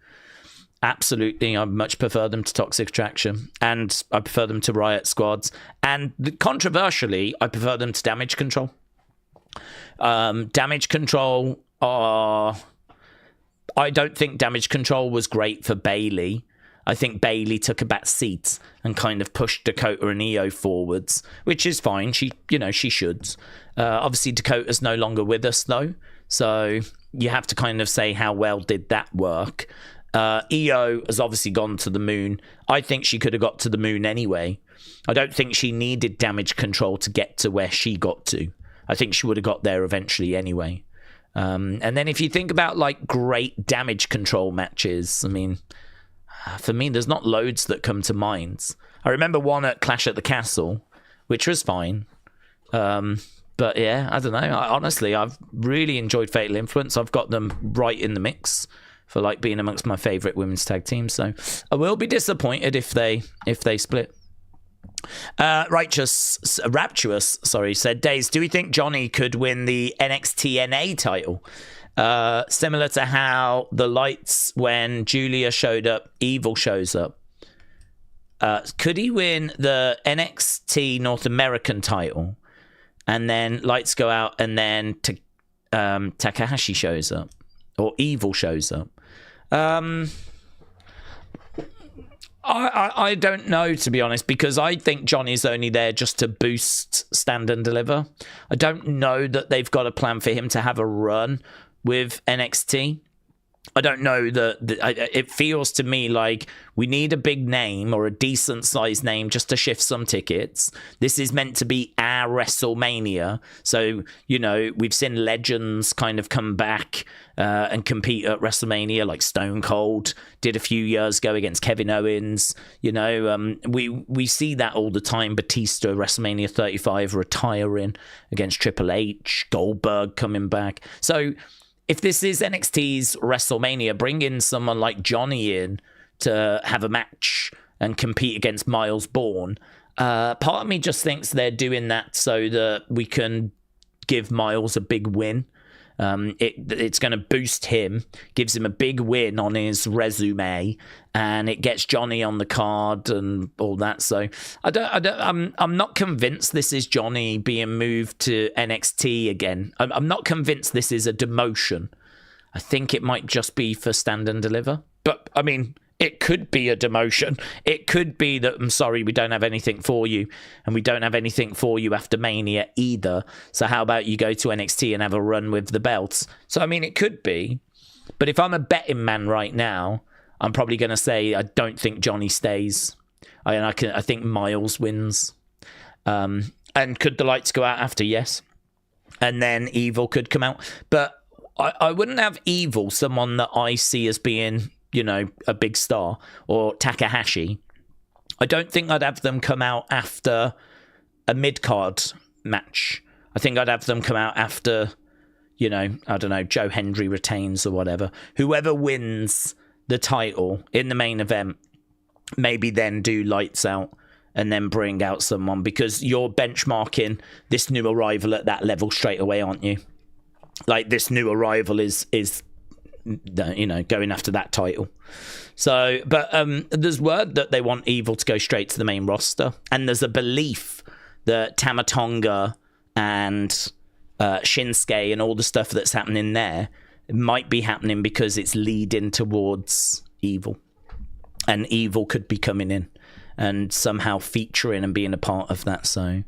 Absolutely, I much prefer them to Toxic Attraction, and I prefer them to Riot Squads, and controversially, I prefer them to Damage Control. Damage Control are... I don't think Damage Control was great for Bayley. I think Bayley took a back seat and kind of pushed Dakota and Io forwards, which is fine. She should. Obviously, Dakota's no longer with us, though, so you have to kind of say how well did that work. Io has obviously gone to the moon. I think she could have got to the moon anyway. I don't think she needed Damage Control to get to where she got to. I think she would have got there eventually anyway. And then if you think about like great Damage Control matches, I mean, for me, there's not loads that come to mind. I remember one at Clash at the Castle, which was fine. But yeah, I don't know. Honestly, I've really enjoyed Fatal Influence. I've got them right in the mix for like being amongst my favourite women's tag teams. So I will be disappointed if they split. Rapturous said, Daze, do we think Johnny could win the NXT NA title? Similar to how the lights when Julia showed up, Evil shows up. Could he win the NXT North American title and then lights go out and then Takahashi shows up or Evil shows up? I don't know, to be honest, because I think Johnny's only there just to boost Stand and Deliver. I don't know that they've got a plan for him to have a run with NXT. I don't know that it feels to me like we need a big name or a decent sized name just to shift some tickets. This is meant to be our WrestleMania. So, you know, we've seen legends kind of come back and compete at WrestleMania, like Stone Cold did a few years ago against Kevin Owens. You know, we see that all the time. Batista, WrestleMania 35, retiring against Triple H, Goldberg coming back. So if this is NXT's WrestleMania, bring in someone like Johnny in to have a match and compete against Miles Bourne. Part of me just thinks they're doing that so that we can give Miles a big win. It's going to boost him, gives him a big win on his resume, and it gets Johnny on the card and all that. So I'm not convinced this is Johnny being moved to NXT again. I'm not convinced this is a demotion. I think it might just be for Stand and Deliver. But I mean, it could be a demotion. It could be that, I'm sorry, we don't have anything for you, and we don't have anything for you after Mania either. So how about you go to NXT and have a run with the belts? So, I mean, it could be. But if I'm a betting man right now, I'm probably going to say I don't think Johnny stays. I think Miles wins. And could the lights go out after? Yes. And then Evil could come out. But I wouldn't have Evil, someone that I see as being, you know, a big star, or Takahashi. I don't think I'd have them come out after a mid-card match. I think I'd have them come out after, you know, I don't know, Joe Hendry retains or whatever. Whoever wins the title in the main event, maybe then do lights out and then bring out someone, because you're benchmarking this new arrival at that level straight away, aren't you? Like, this new arrival is you know, going after that title. So, but there's word that they want Evil to go straight to the main roster, and there's a belief that Tama Tonga and Shinsuke and all the stuff that's happening there might be happening because it's leading towards Evil, and Evil could be coming in and somehow featuring and being a part of that. So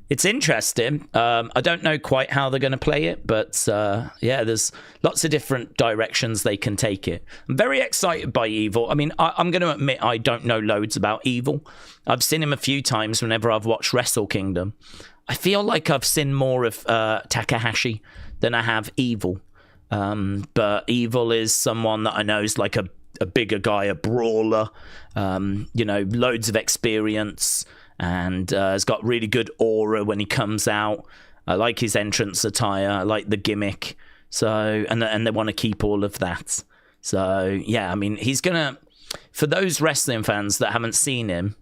It's interesting. I don't know quite how they're going to play it, but yeah, there's lots of different directions they can take it. I'm very excited by Evil. I mean, I'm going to admit I don't know loads about Evil. I've seen him a few times whenever I've watched Wrestle Kingdom. I feel like I've seen more of Takahashi than I have Evil. But Evil is someone that I know is like a bigger guy, a brawler, loads of experience, and has got really good aura when he comes out. I like his entrance attire. I like the gimmick. So, and they want to keep all of that. So, yeah, I mean, he's going to, for those wrestling fans that haven't seen him,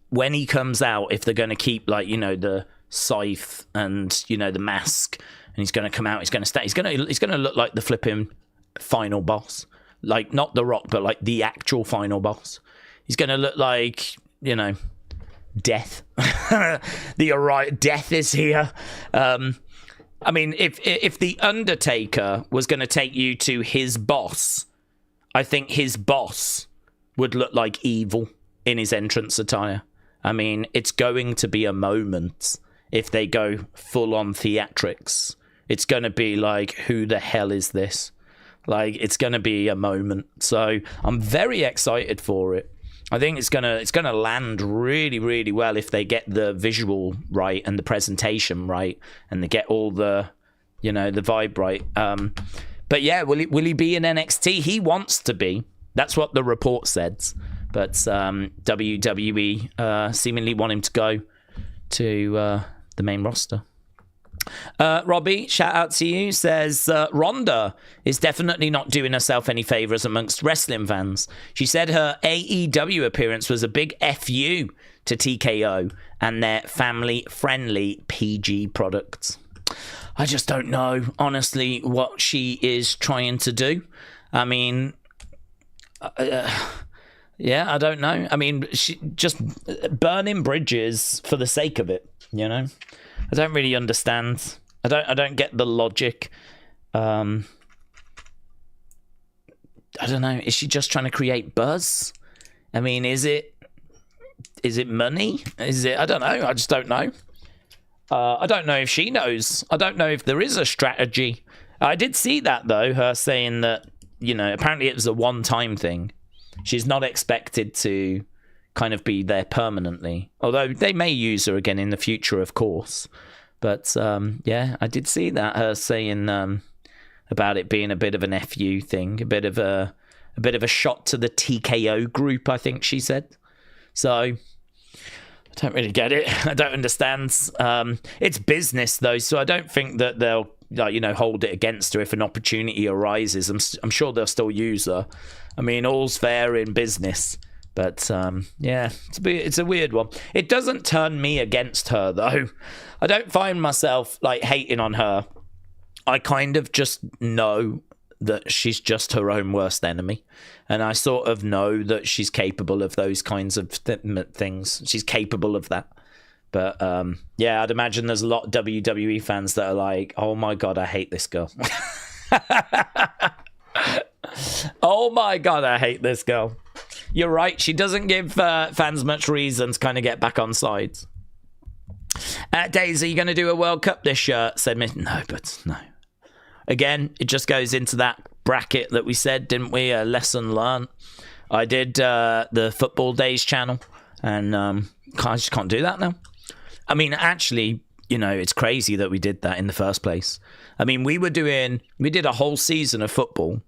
when he comes out, if they're going to keep, the scythe and, the mask, and he's going to come out, he's going to stay, he's going to look like the flipping final boss. Like, not The Rock, but like the actual final boss. He's going to look like, death. Death is here. I mean, if the Undertaker was going to take you to his boss, I think his boss would look like Evil in his entrance attire. I mean, it's going to be a moment if they go full on theatrics. It's going to be like, who the hell is this? Like, it's going to be a moment. So I'm very excited for it. I think it's gonna land really, really well if they get the visual right and the presentation right, and they get all the, the vibe right. But yeah, will he be in NXT? He wants to be. That's what the report said. But WWE seemingly want him to go to the main roster. Robbie, shout out to you, says Ronda is definitely not doing herself any favors amongst wrestling fans. She said her AEW appearance was a big FU to TKO and their family-friendly PG products. I just don't know, honestly, what she is trying to do. I mean, yeah, I don't know. I mean, she just burning bridges for the sake of it, I don't really understand. I don't get the logic. I don't know. Is she just trying to create buzz? I mean, is it money? Is it? I don't know. I just don't know. I don't know if she knows. I don't know if there is a strategy. I did see that though. Her saying that apparently it was a one-time thing. She's not expected to kind of be there permanently, although they may use her again in the future, of course. But yeah, I did see that, her saying about it being a bit of an FU thing, a bit of a shot to the TKO group, I think she said. So I don't really get it. I don't understand. It's business though, so I don't think that they'll hold it against her if an opportunity arises. I'm sure they'll still use her. I mean, all's fair in business. But, yeah, it's a weird one. It doesn't turn me against her, though. I don't find myself, hating on her. I kind of just know that she's just her own worst enemy. And I sort of know that she's capable of those kinds of things. She's capable of that. But, yeah, I'd imagine there's a lot of WWE fans that are like, oh, my God, I hate this girl. Oh, my God, I hate this girl. You're right. She doesn't give fans much reason to kind of get back on sides. Daze, are you going to do a World Cup this year? Said me. No, but no. Again, it just goes into that bracket that we said, didn't we? A lesson learned. I did the Football Daze channel, and I just can't do that now. I mean, actually, it's crazy that we did that in the first place. I mean, we did a whole season of football,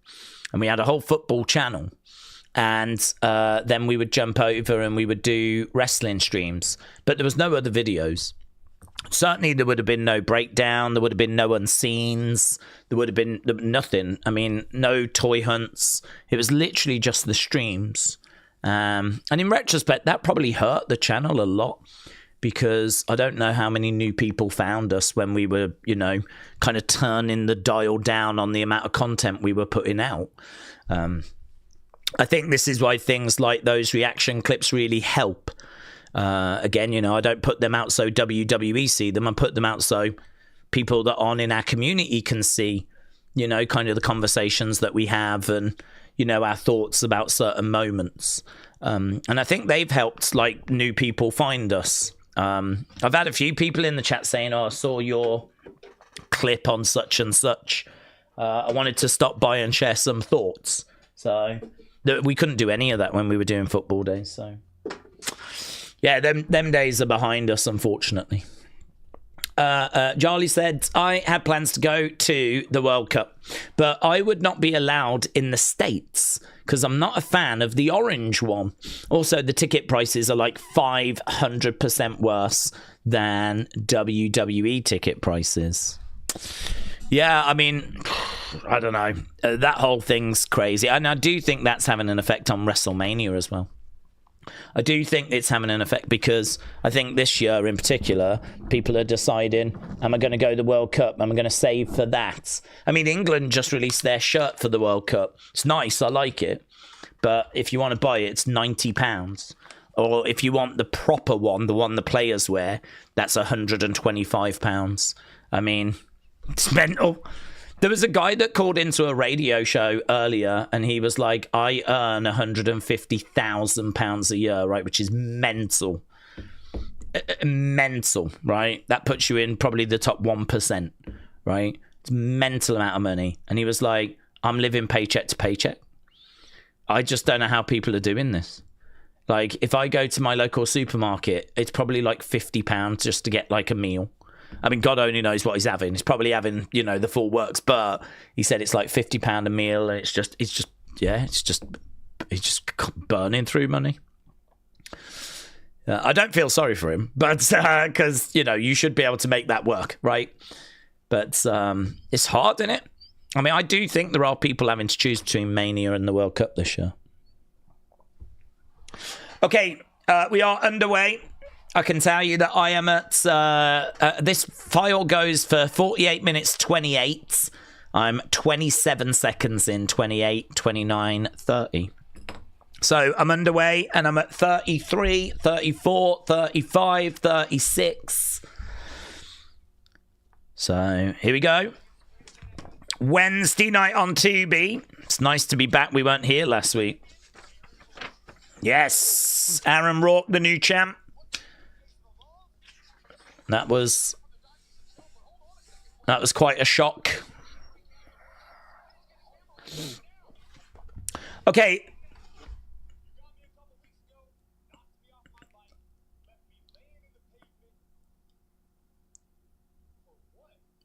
and we had a whole football channel. And then we would jump over and we would do wrestling streams. But there was no other videos. Certainly there would have been no breakdown. There would have been no unseens. There would have been nothing. I mean, no toy hunts. It was literally just the streams. And in retrospect, that probably hurt the channel a lot. Because I don't know how many new people found us when we were, kind of turning the dial down on the amount of content we were putting out. I think this is why things like those reaction clips really help. Again, I don't put them out so WWE see them. I put them out so people that aren't in our community can see, kind of the conversations that we have and, our thoughts about certain moments. And I think they've helped, new people find us. I've had a few people in the chat saying, oh, I saw your clip on such and such. I wanted to stop by and share some thoughts. So we couldn't do any of that when we were doing football days. So yeah, them days are behind us, unfortunately. Charlie said, I had plans to go to the World Cup, but I would not be allowed in the States because I'm not a fan of the orange one. Also, the ticket prices are like 500% worse than WWE ticket prices. Yeah, I mean, I don't know. That whole thing's crazy. And I do think that's having an effect on WrestleMania as well. I do think it's having an effect because I think this year in particular, people are deciding, am I going to go to the World Cup? Am I going to save for that? I mean, England just released their shirt for the World Cup. It's nice. I like it. But if you want to buy it, it's £90. Or if you want the proper one, the one the players wear, that's £125. I mean, it's mental. There was a guy that called into a radio show earlier and he was like, I earn £150,000 a year, right? Which is mental. Mental, right? That puts you in probably the top 1%, right? It's a mental amount of money. And he was like, I'm living paycheck to paycheck. I just don't know how people are doing this. Like, if I go to my local supermarket, it's probably like £50 just to get like a meal. I mean, God only knows what he's having. He's probably having, you know, the full works, but he said it's like £50 a meal, and it's just burning through money. I don't feel sorry for him, but because you know you should be able to make that work, right? But it's hard, isn't it? I mean, I do think there are people having to choose between Mania and the World Cup this year. Okay, we are underway. I can tell you that I am at, this file goes for 48 minutes 28. I'm 27 seconds in, 28, 29, 30. So I'm underway and I'm at 33, 34, 35, 36. So here we go. Wednesday night on Tubi. It's nice to be back. We weren't here last week. Yes, Aaron Rourke, the new champ. That was quite a shock. Okay.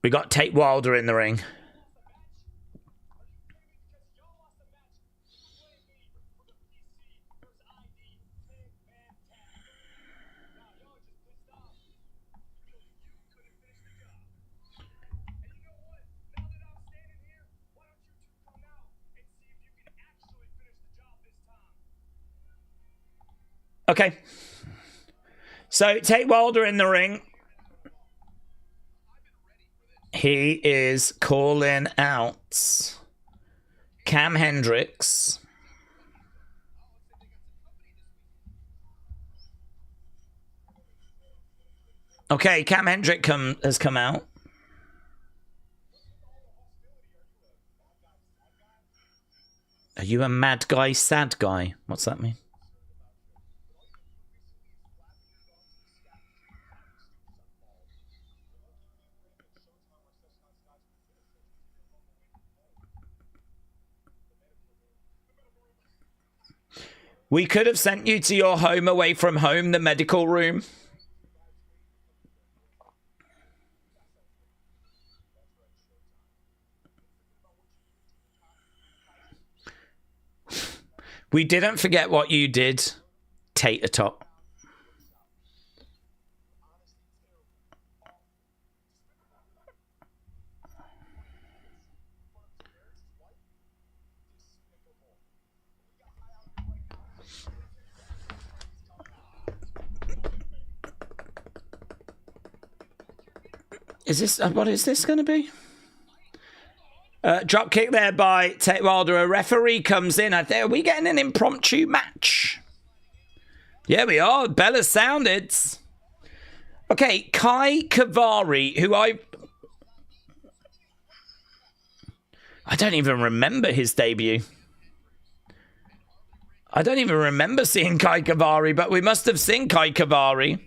We got Tate Wilder in the ring. Okay. So, Tate Wilder in the ring. He is calling out Cam Hendricks. Okay, Cam Hendricks has come out. Are you a mad guy, sad guy? What's that mean? We could have sent you to your home away from home, the medical room. We didn't forget what you did, Tate atop. Is this, what is this going to be? Drop kick there by Tate Wilder. A referee comes in. Are we getting an impromptu match? Yeah, we are. Bella sounded. Okay, Cavari, who I don't even remember his debut. I don't even remember seeing Cavari, but we must have seen Cavari.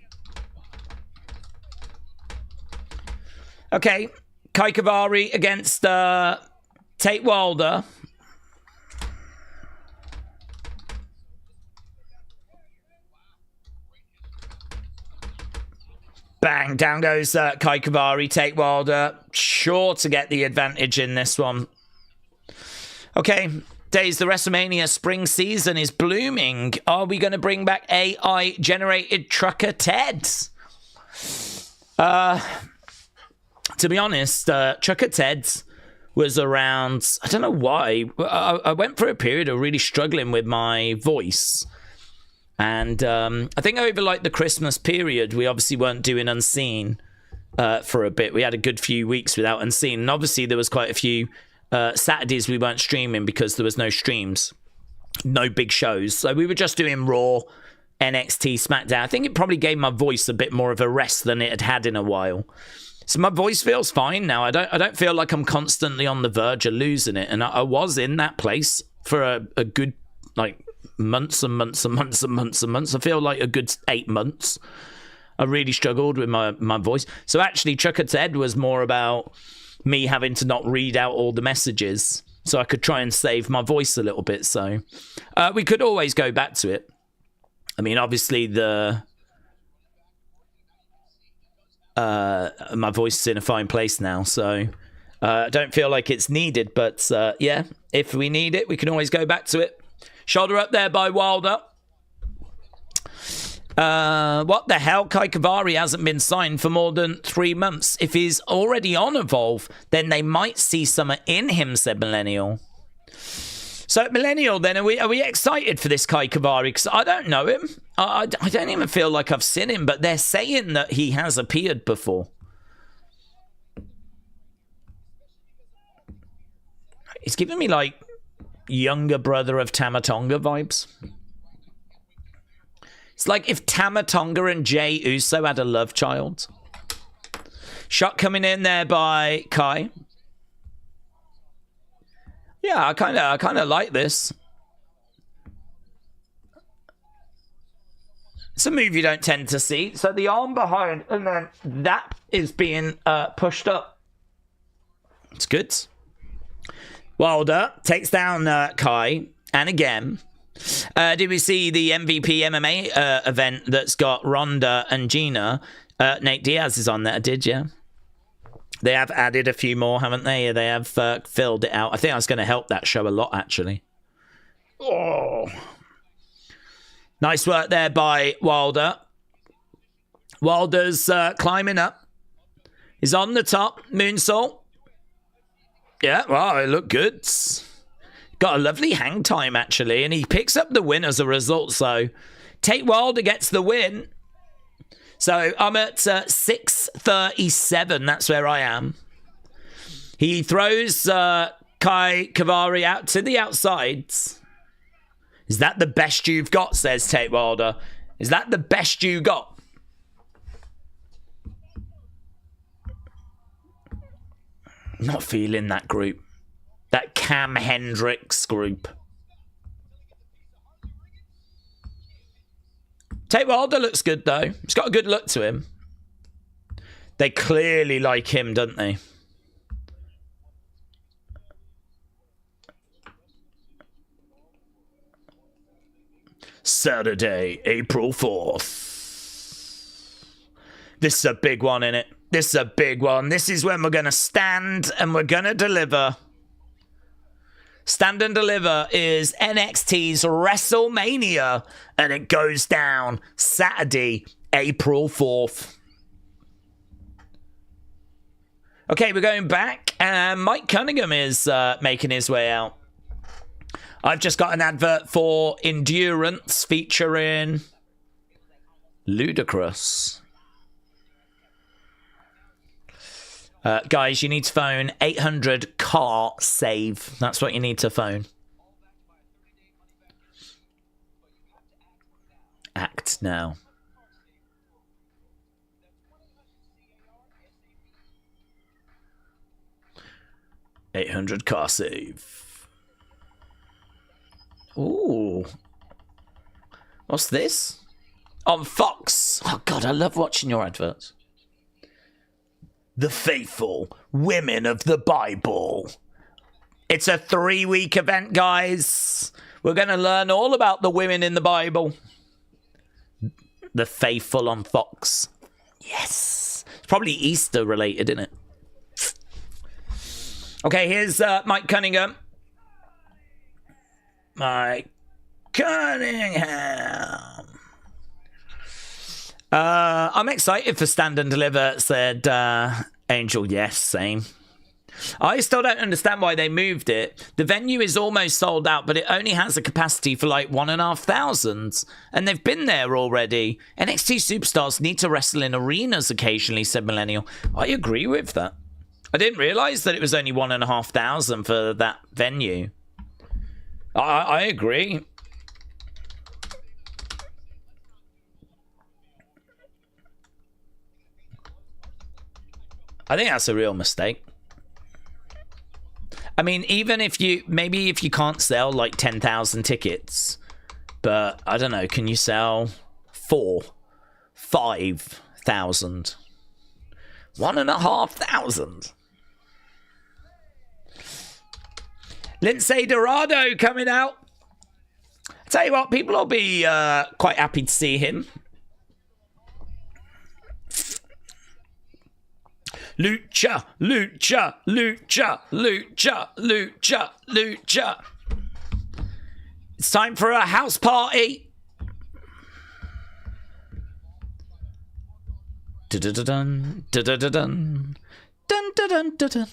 Okay, Kai Cavari against Tate Wilder. Bang, down goes Kai Cavari. Tate Wilder, sure to get the advantage in this one. Okay, Daze, the WrestleMania spring season is blooming. Are we going to bring back AI-generated Trucker Teds? To be honest, Trucker Teds was around... I don't know why. I went through a period of really struggling with my voice. And I think over like the Christmas period, we obviously weren't doing Unseen for a bit. We had a good few weeks without Unseen. And obviously there was quite a few Saturdays we weren't streaming because there was no streams, no big shows. So we were just doing Raw, NXT, SmackDown. I think it probably gave my voice a bit more of a rest than it had in a while. So my voice feels fine now. I don't feel like I'm constantly on the verge of losing it. And I was in that place for a good, like, months and months and months and months and months. I feel like a good 8 months. I really struggled with my voice. So actually, Trucker Ted was more about me having to not read out all the messages so I could try and save my voice a little bit. So we could always go back to it. I mean, obviously my voice is in a fine place now, so I don't feel like it's needed. But yeah, if we need it, we can always go back to it. Shoulder up there by Wilder. What the hell? Kai Cavari hasn't been signed for more than 3 months. If he's already on Evolve, then they might see something in him, said Millennial. So, Millennial, then, are we excited for this Kai Cavari? Because I don't know him. I don't even feel like I've seen him, but they're saying that he has appeared before. He's giving me, like, younger brother of Tama Tonga vibes. It's like if Tama Tonga and Jay Uso had a love child. Shot coming in there by Kai. Yeah, I kind of like this. It's a move you don't tend to see. So the arm behind, and then that is being pushed up. It's good. Wilder takes down Kai, and again. Did we see the MVP MMA event that's got Ronda and Gina? Nate Diaz is on there, did you? They have added a few more, haven't they? They have filled it out. I think that's going to help that show a lot, actually. Oh. Nice work there by Wilder. Wilder's climbing up. He's on the top. Moonsault. Yeah, well, it looked good. Got a lovely hang time, actually, and he picks up the win as a result. So, Tate Wilder gets the win. So, I'm at 6:37. That's where I am. He throws Kai Cavari out to the outsides. Is that the best you've got, says Tate Wilder. Is that the best you got? Not feeling that group. That Cam Hendricks group. Tate Wilder looks good, though. He's got a good look to him. They clearly like him, don't they? Saturday, April 4th. This is a big one, innit? This is a big one. This is when we're going to stand and we're going to deliver. Stand and Deliver is NXT's WrestleMania, and it goes down Saturday, April 4th. Okay, we're going back, and Mike Cunningham is making his way out. I've just got an advert for Endurance featuring Ludacris. Guys, you need to phone 800 car save. That's what you need to phone. Act now. 800 car save. Ooh. What's this? On Fox. Oh, God, I love watching your adverts. the faithful women of the Bible. It's a 3-week event, guys. We're going to learn all about the women in the Bible. The faithful on Fox. Yes. It's probably Easter related, isn't it? Okay, here's Mike Cunningham. Mike Cunningham. I'm excited for Stand and Deliver, said Angel. Yes, same. I still don't understand why they moved it. The venue is almost sold out, but it only has a capacity for like 1,500. And they've been there already. NXT superstars need to wrestle in arenas occasionally, said Millennial. I agree with that. I didn't realise that it was only 1,500 for that venue. I agree. I think that's a real mistake. I mean, even if you, maybe if you can't sell like 10,000 tickets, but I don't know, can you sell 5,000? 1,500. Lindsay Dorado coming out. I tell you what, people will be quite happy to see him. Lucha, lucha, lucha, lucha, lucha, lucha. It's time for a house party. Dun-dun-dun, dun-dun-dun, dun-dun-dun.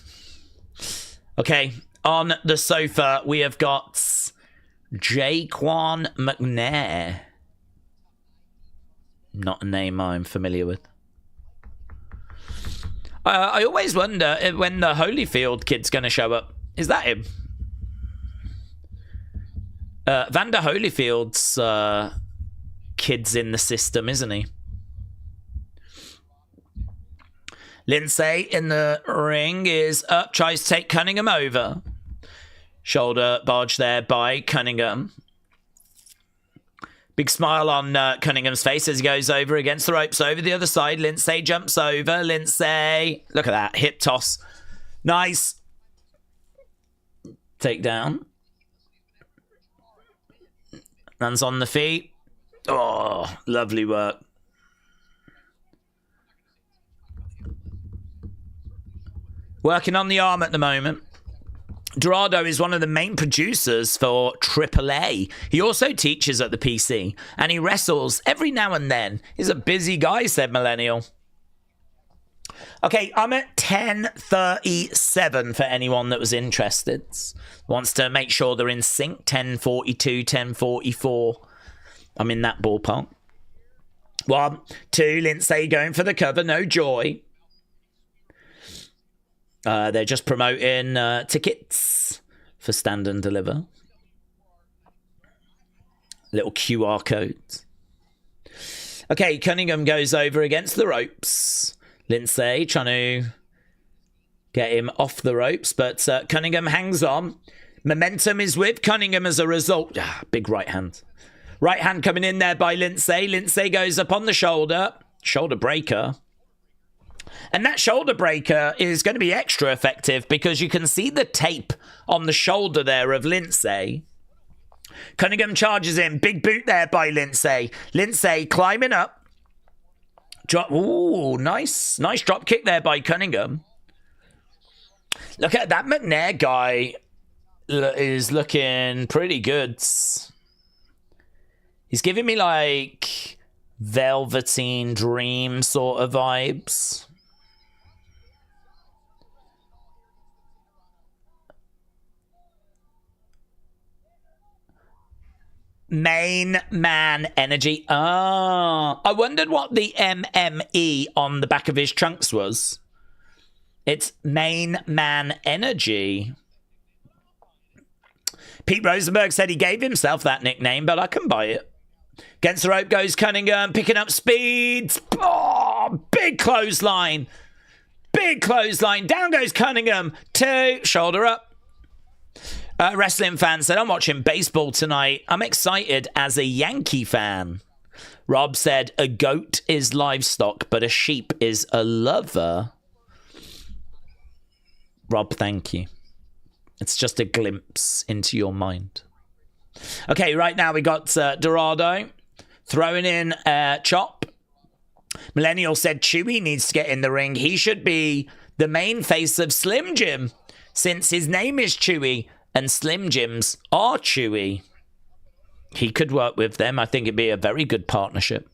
Okay, on the sofa we have got Jaquan McNair. Not a name I'm familiar with. I always wonder when the Holyfield kid's going to show up. Is that him? Vander Holyfield's kid's in the system, isn't he? Lindsay in the ring is up, tries to take Cunningham over. Shoulder barge there by Cunningham. Big smile on Cunningham's face as he goes over against the ropes. Over the other side, Lindsay jumps over. Lindsay, look at that, hip toss. Nice. Take down. Lands on the feet. Oh, lovely work. Working on the arm at the moment. Dorado is one of the main producers for AAA. He also teaches at the PC, and he wrestles every now and then. He's a busy guy, said Millennial. Okay, I'm at 10:37 for anyone that was interested. Wants to make sure they're in sync. 10:42, 10:44. I'm in that ballpark. 1, 2, Lindsay going for the cover. No joy. They're just promoting tickets for Stand and Deliver. Little QR codes. Okay, Cunningham goes over against the ropes. Lindsay trying to get him off the ropes, but Cunningham hangs on. Momentum is with Cunningham as a result. Big right hand. Right hand coming in there by Lindsay. Lindsay goes up on the shoulder. Shoulder breaker. And that shoulder breaker is going to be extra effective because you can see the tape on the shoulder there of Lindsay. Cunningham charges in. Big boot there by Lindsay. Lindsay climbing up. Drop. Ooh, nice. Nice drop kick there by Cunningham. Look at that McNair guy is looking pretty good. He's giving me like Velveteen Dream sort of vibes. Main man energy. I wondered what the MME on the back of his trunks was. It's main man energy. Pete Rosenberg said he gave himself that nickname, but I can buy it. Against the rope goes Cunningham, picking up speed. Oh, big clothesline. Big clothesline. Down goes Cunningham. 2, shoulder up. Wrestling fan said, I'm watching baseball tonight. I'm excited as a Yankee fan. Rob said, a goat is livestock, but a sheep is a lover. Rob, thank you. It's just a glimpse into your mind. Okay, right now we got Dorado throwing in Chop. Millennial said Chewy needs to get in the ring. He should be the main face of Slim Jim, since his name is Chewy and Slim Jims are Chewy. He could work with them. I think it'd be a very good partnership.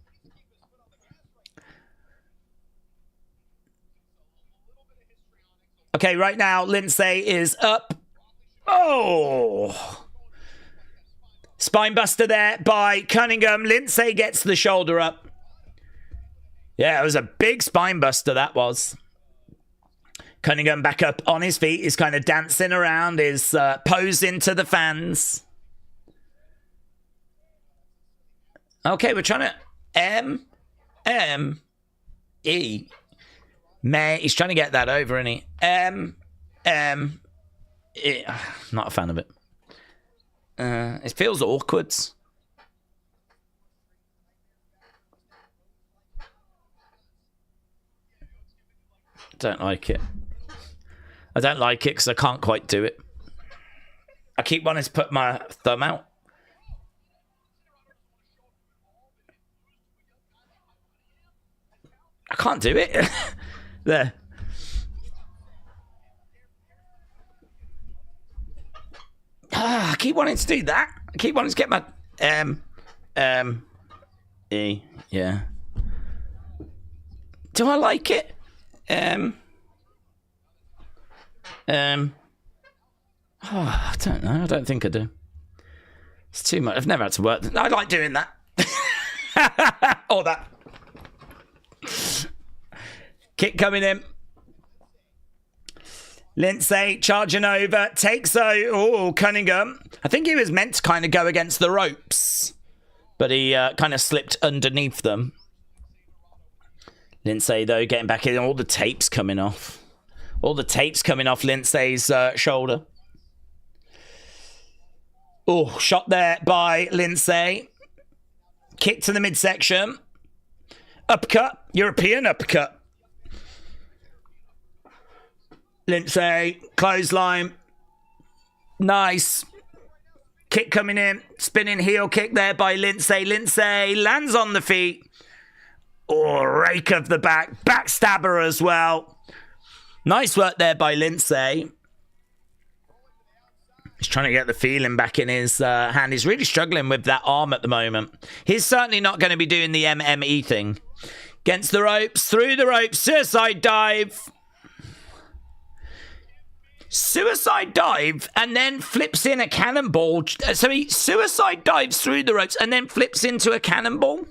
Okay, right now, Lindsay is up. Oh! Spinebuster there by Cunningham. Lindsay gets the shoulder up. Yeah, it was a big spinebuster, that was. Cunningham back up on his feet. He's kind of dancing around. He's posing to the fans. Okay, we're trying to... M-M-E... May, he's trying to get that over, isn't he? Not a fan of it. It feels awkward. Don't like it. I don't like it because I can't quite do it. I keep wanting to put my thumb out. I can't do it. There. I keep wanting to do that. I keep wanting to get my E. Yeah. Do I like it? Oh, I don't know. I don't think I do. It's too much. I've never had to work. I like doing that. Or that. Kick coming in. Lindsay charging over. Takes Cunningham. I think he was meant to kind of go against the ropes, but he kind of slipped underneath them. Lindsay, though, getting back in. All the tape's coming off. All the tape's coming off Lindsay's shoulder. Oh, shot there by Lindsay. Kick to the midsection. Uppercut. European uppercut. Lindsay, clothesline. Nice. Kick coming in. Spinning heel kick there by Lindsay. Lindsay lands on the feet. Oh, rake of the back. Backstabber as well. Nice work there by Lindsay. He's trying to get the feeling back in his hand. He's really struggling with that arm at the moment. He's certainly not going to be doing the MME thing. Against the ropes. Through the ropes. Suicide dive. Suicide dive and then flips in a cannonball. So he suicide dives through the ropes and then flips into a cannonball.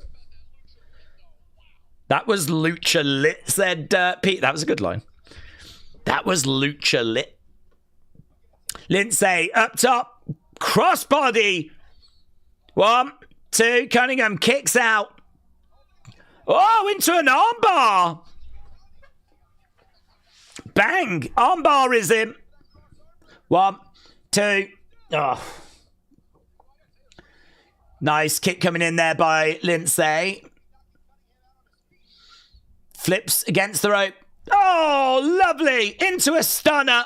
That was Lucha Lit, said Pete. That was a good line. That was Lucha Lit. Lindsay up top. Crossbody. 1, 2. Cunningham kicks out. Oh, into an armbar. Bang. Armbar is in. 1, 2. Oh. Nice kick coming in there by Lindsay. Flips against the rope. Oh, lovely. Into a stunner.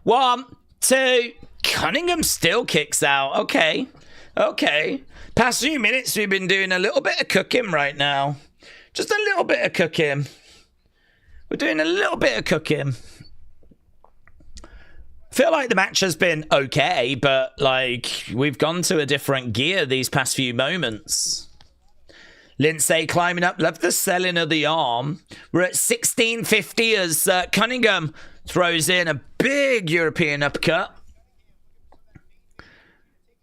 1, 2. Cunningham still kicks out. Okay. Okay. Past few minutes, we've been doing a little bit of cooking right now. Just a little bit of cooking. We're doing a little bit of cooking. I feel like the match has been okay, but like we've gone to a different gear these past few moments. Lindsay climbing up. Love the selling of the arm. We're at 1650 as Cunningham throws in a big European uppercut.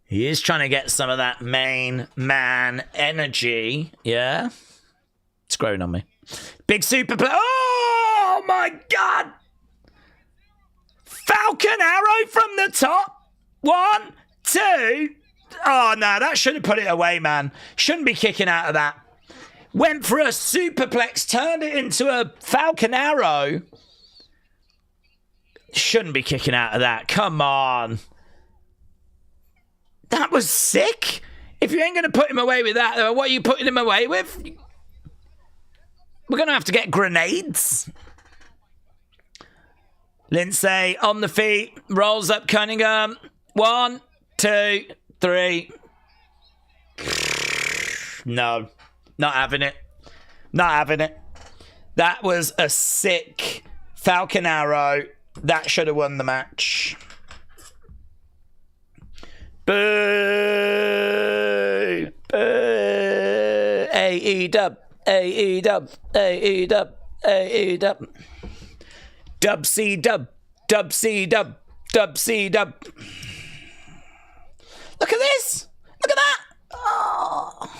He is trying to get some of that main man energy. Yeah. It's growing on me. Big super play. Oh my God. Falcon arrow from the top. 1, 2. Oh no, that should have put it away, man. Shouldn't be kicking out of that. Went for a superplex, turned it into a Falcon arrow. Shouldn't be kicking out of that. Come on. That was sick. If you ain't going to put him away with that, what are you putting him away with? We're going to have to get grenades. Lindsay on the feet, rolls up Cunningham. 1, 2, 3. No, not having it. Not having it. That was a sick Falcon Arrow. That should have won the match. Boo! Boo! AE-dub. AE-dub. AE-dub. AE-dub. Dub-C-dub. Dub-C-dub. Dub-C-dub. Look at this! Look at that! Oh.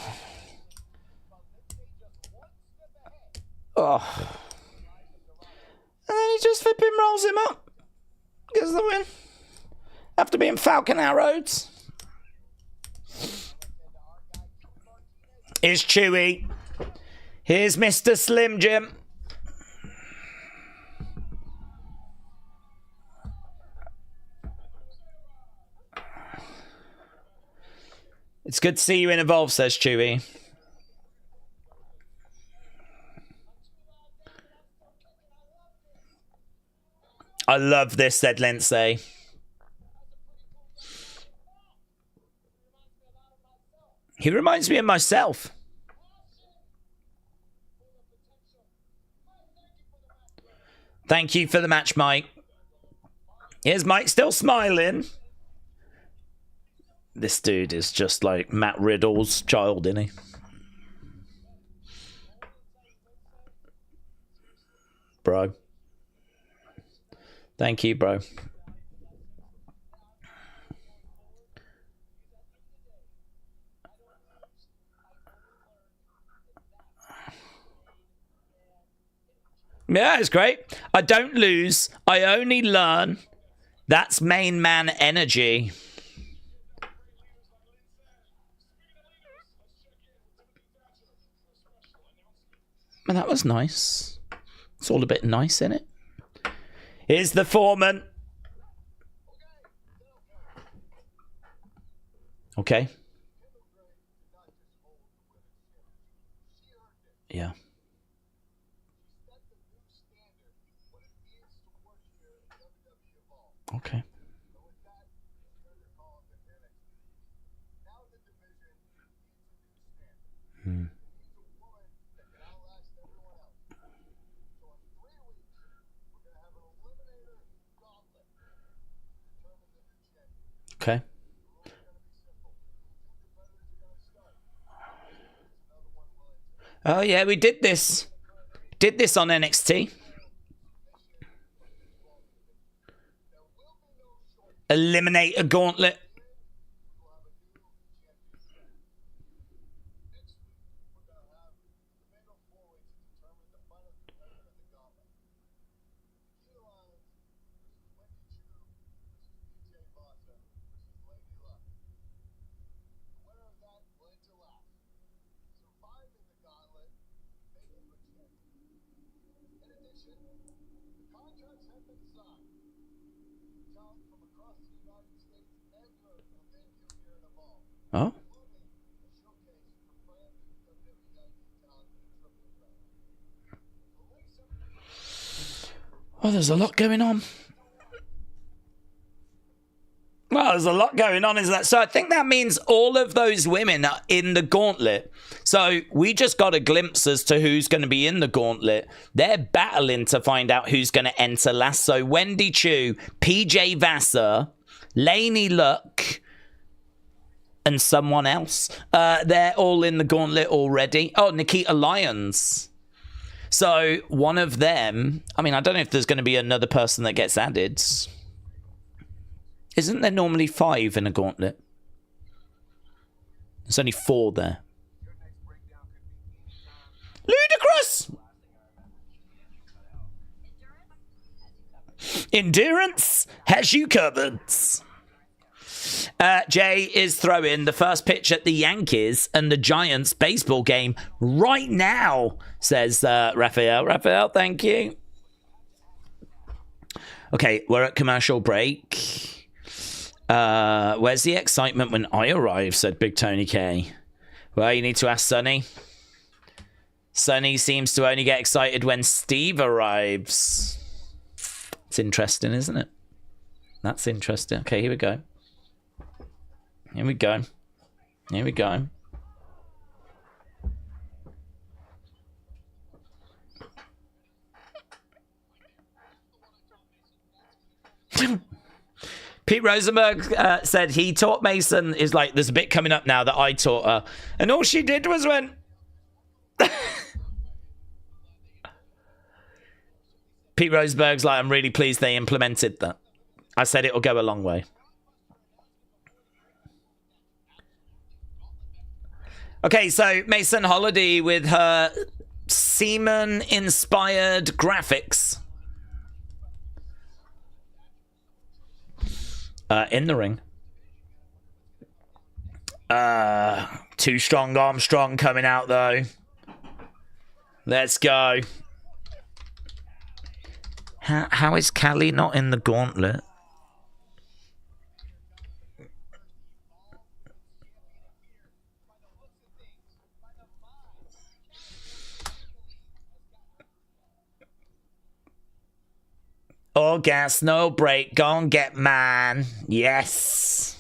Oh. And then he just flipping rolls him up. Gets the win. After being Falcon Arrowed. Here's Chewy. Here's Mr. Slim Jim. It's good to see you in Evolve, says Chewy. I love this, said Lindsay. He reminds me of myself. Thank you for the match, Mike. Here's Mike still smiling. This dude is just like Matt Riddle's child, isn't he? Bro. Thank you, bro. Yeah, it's great. I don't lose. I only learn. That's main man energy. And that was nice. It's all a bit nice, isn't it? Here's the foreman. Okay. Yeah. Okay. Okay. Oh yeah, we did this. Did this on NXT. Eliminate a gauntlet. Oh. Well, there's a lot going on. Well, there's a lot going on, isn't that? So I think that means all of those women are in the gauntlet. So we just got a glimpse as to who's going to be in the gauntlet. They're battling to find out who's going to enter last. So Wendy, Choo, PJ Vasa, Lainey Luck, and someone else. They're all in the gauntlet already. Oh, Nikita Lyons. So one of them, I mean, I don't know if there's going to be another person that gets added. Isn't there normally 5 in a gauntlet? There's only 4 there. Ludicrous! Endurance has you covered. Jay is throwing the first pitch at the Yankees and the Giants baseball game right now, says Raphael. Raphael, thank you. Okay, we're at commercial break. Where's the excitement when I arrive, said Big Tony K. Well, you need to ask Sonny. Sonny seems to only get excited when Steve arrives. It's interesting, isn't it? That's interesting. Okay, here we go. Here we go. Here we go. Pete Rosenberg said he taught Mason is like, there's a bit coming up now that I taught her. And all she did was went... Pete Rosenberg's like, I'm really pleased they implemented that. I said it'll go a long way. Okay, so Mason Holiday with her semen-inspired graphics. In the ring. Too strong Armstrong coming out, though. Let's go. How is Callie not in the gauntlet? All gas, no break. Go and get man. Yes.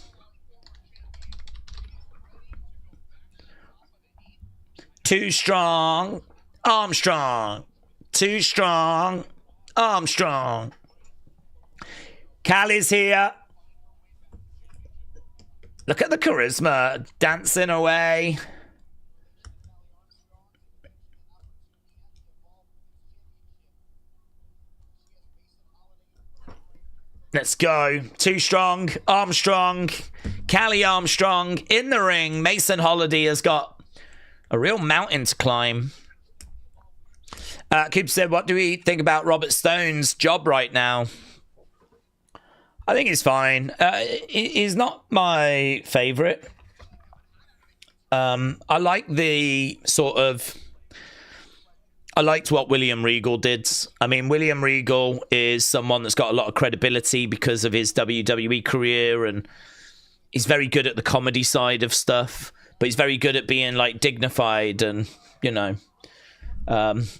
Too strong. Armstrong. Too strong. Armstrong. Callie's here. Look at the charisma. Dancing away. Let's go. Too strong. Armstrong. Callie Armstrong in the ring. Mason Holiday has got a real mountain to climb. Coop said, what do we think about Robert Stone's job right now? I think he's fine. He's not my favourite. I like the sort of... I liked what William Regal did. I mean, William Regal is someone that's got a lot of credibility because of his WWE career, and he's very good at the comedy side of stuff, but he's very good at being like dignified and, you know,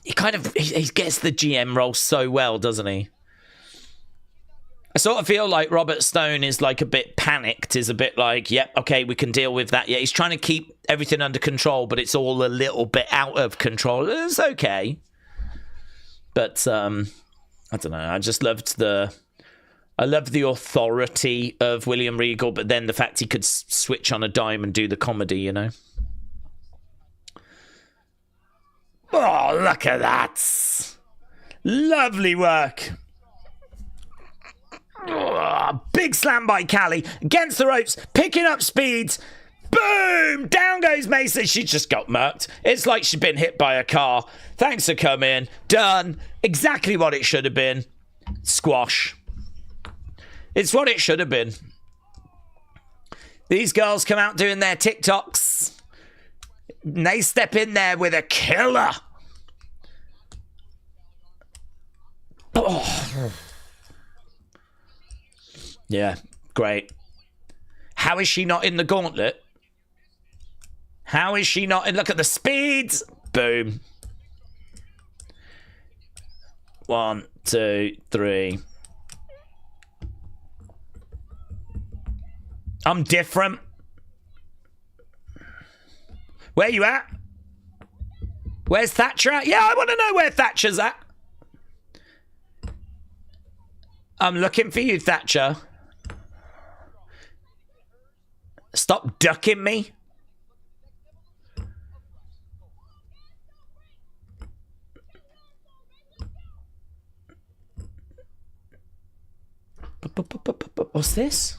he gets the GM role so well, doesn't he? I sort of feel like Robert Stone is like a bit panicked, is a bit like, yep, okay, we can deal with that. Yeah, he's trying to keep everything under control, but it's all a little bit out of control. It's okay. But, I don't know. I just loved the authority of William Regal, but then the fact he could switch on a dime and do the comedy, you know? Oh, look at that. Lovely work. Oh, big slam by Callie against the ropes, picking up speed. Boom! Down goes Mason. She just got murked. It's like she'd been hit by a car. Thanks for coming. Done. Exactly what it should have been. Squash. It's what it should have been. These girls come out doing their TikToks. And they step in there with a killer. Oh. Yeah, great. How is she not in the gauntlet? How is she not in? Look at the speeds. Boom. 1, 2, 3. I'm different. Where you at? Where's Thatcher at? Yeah, I want to know where Thatcher's at. I'm looking for you, Thatcher. Stop ducking me. What's this?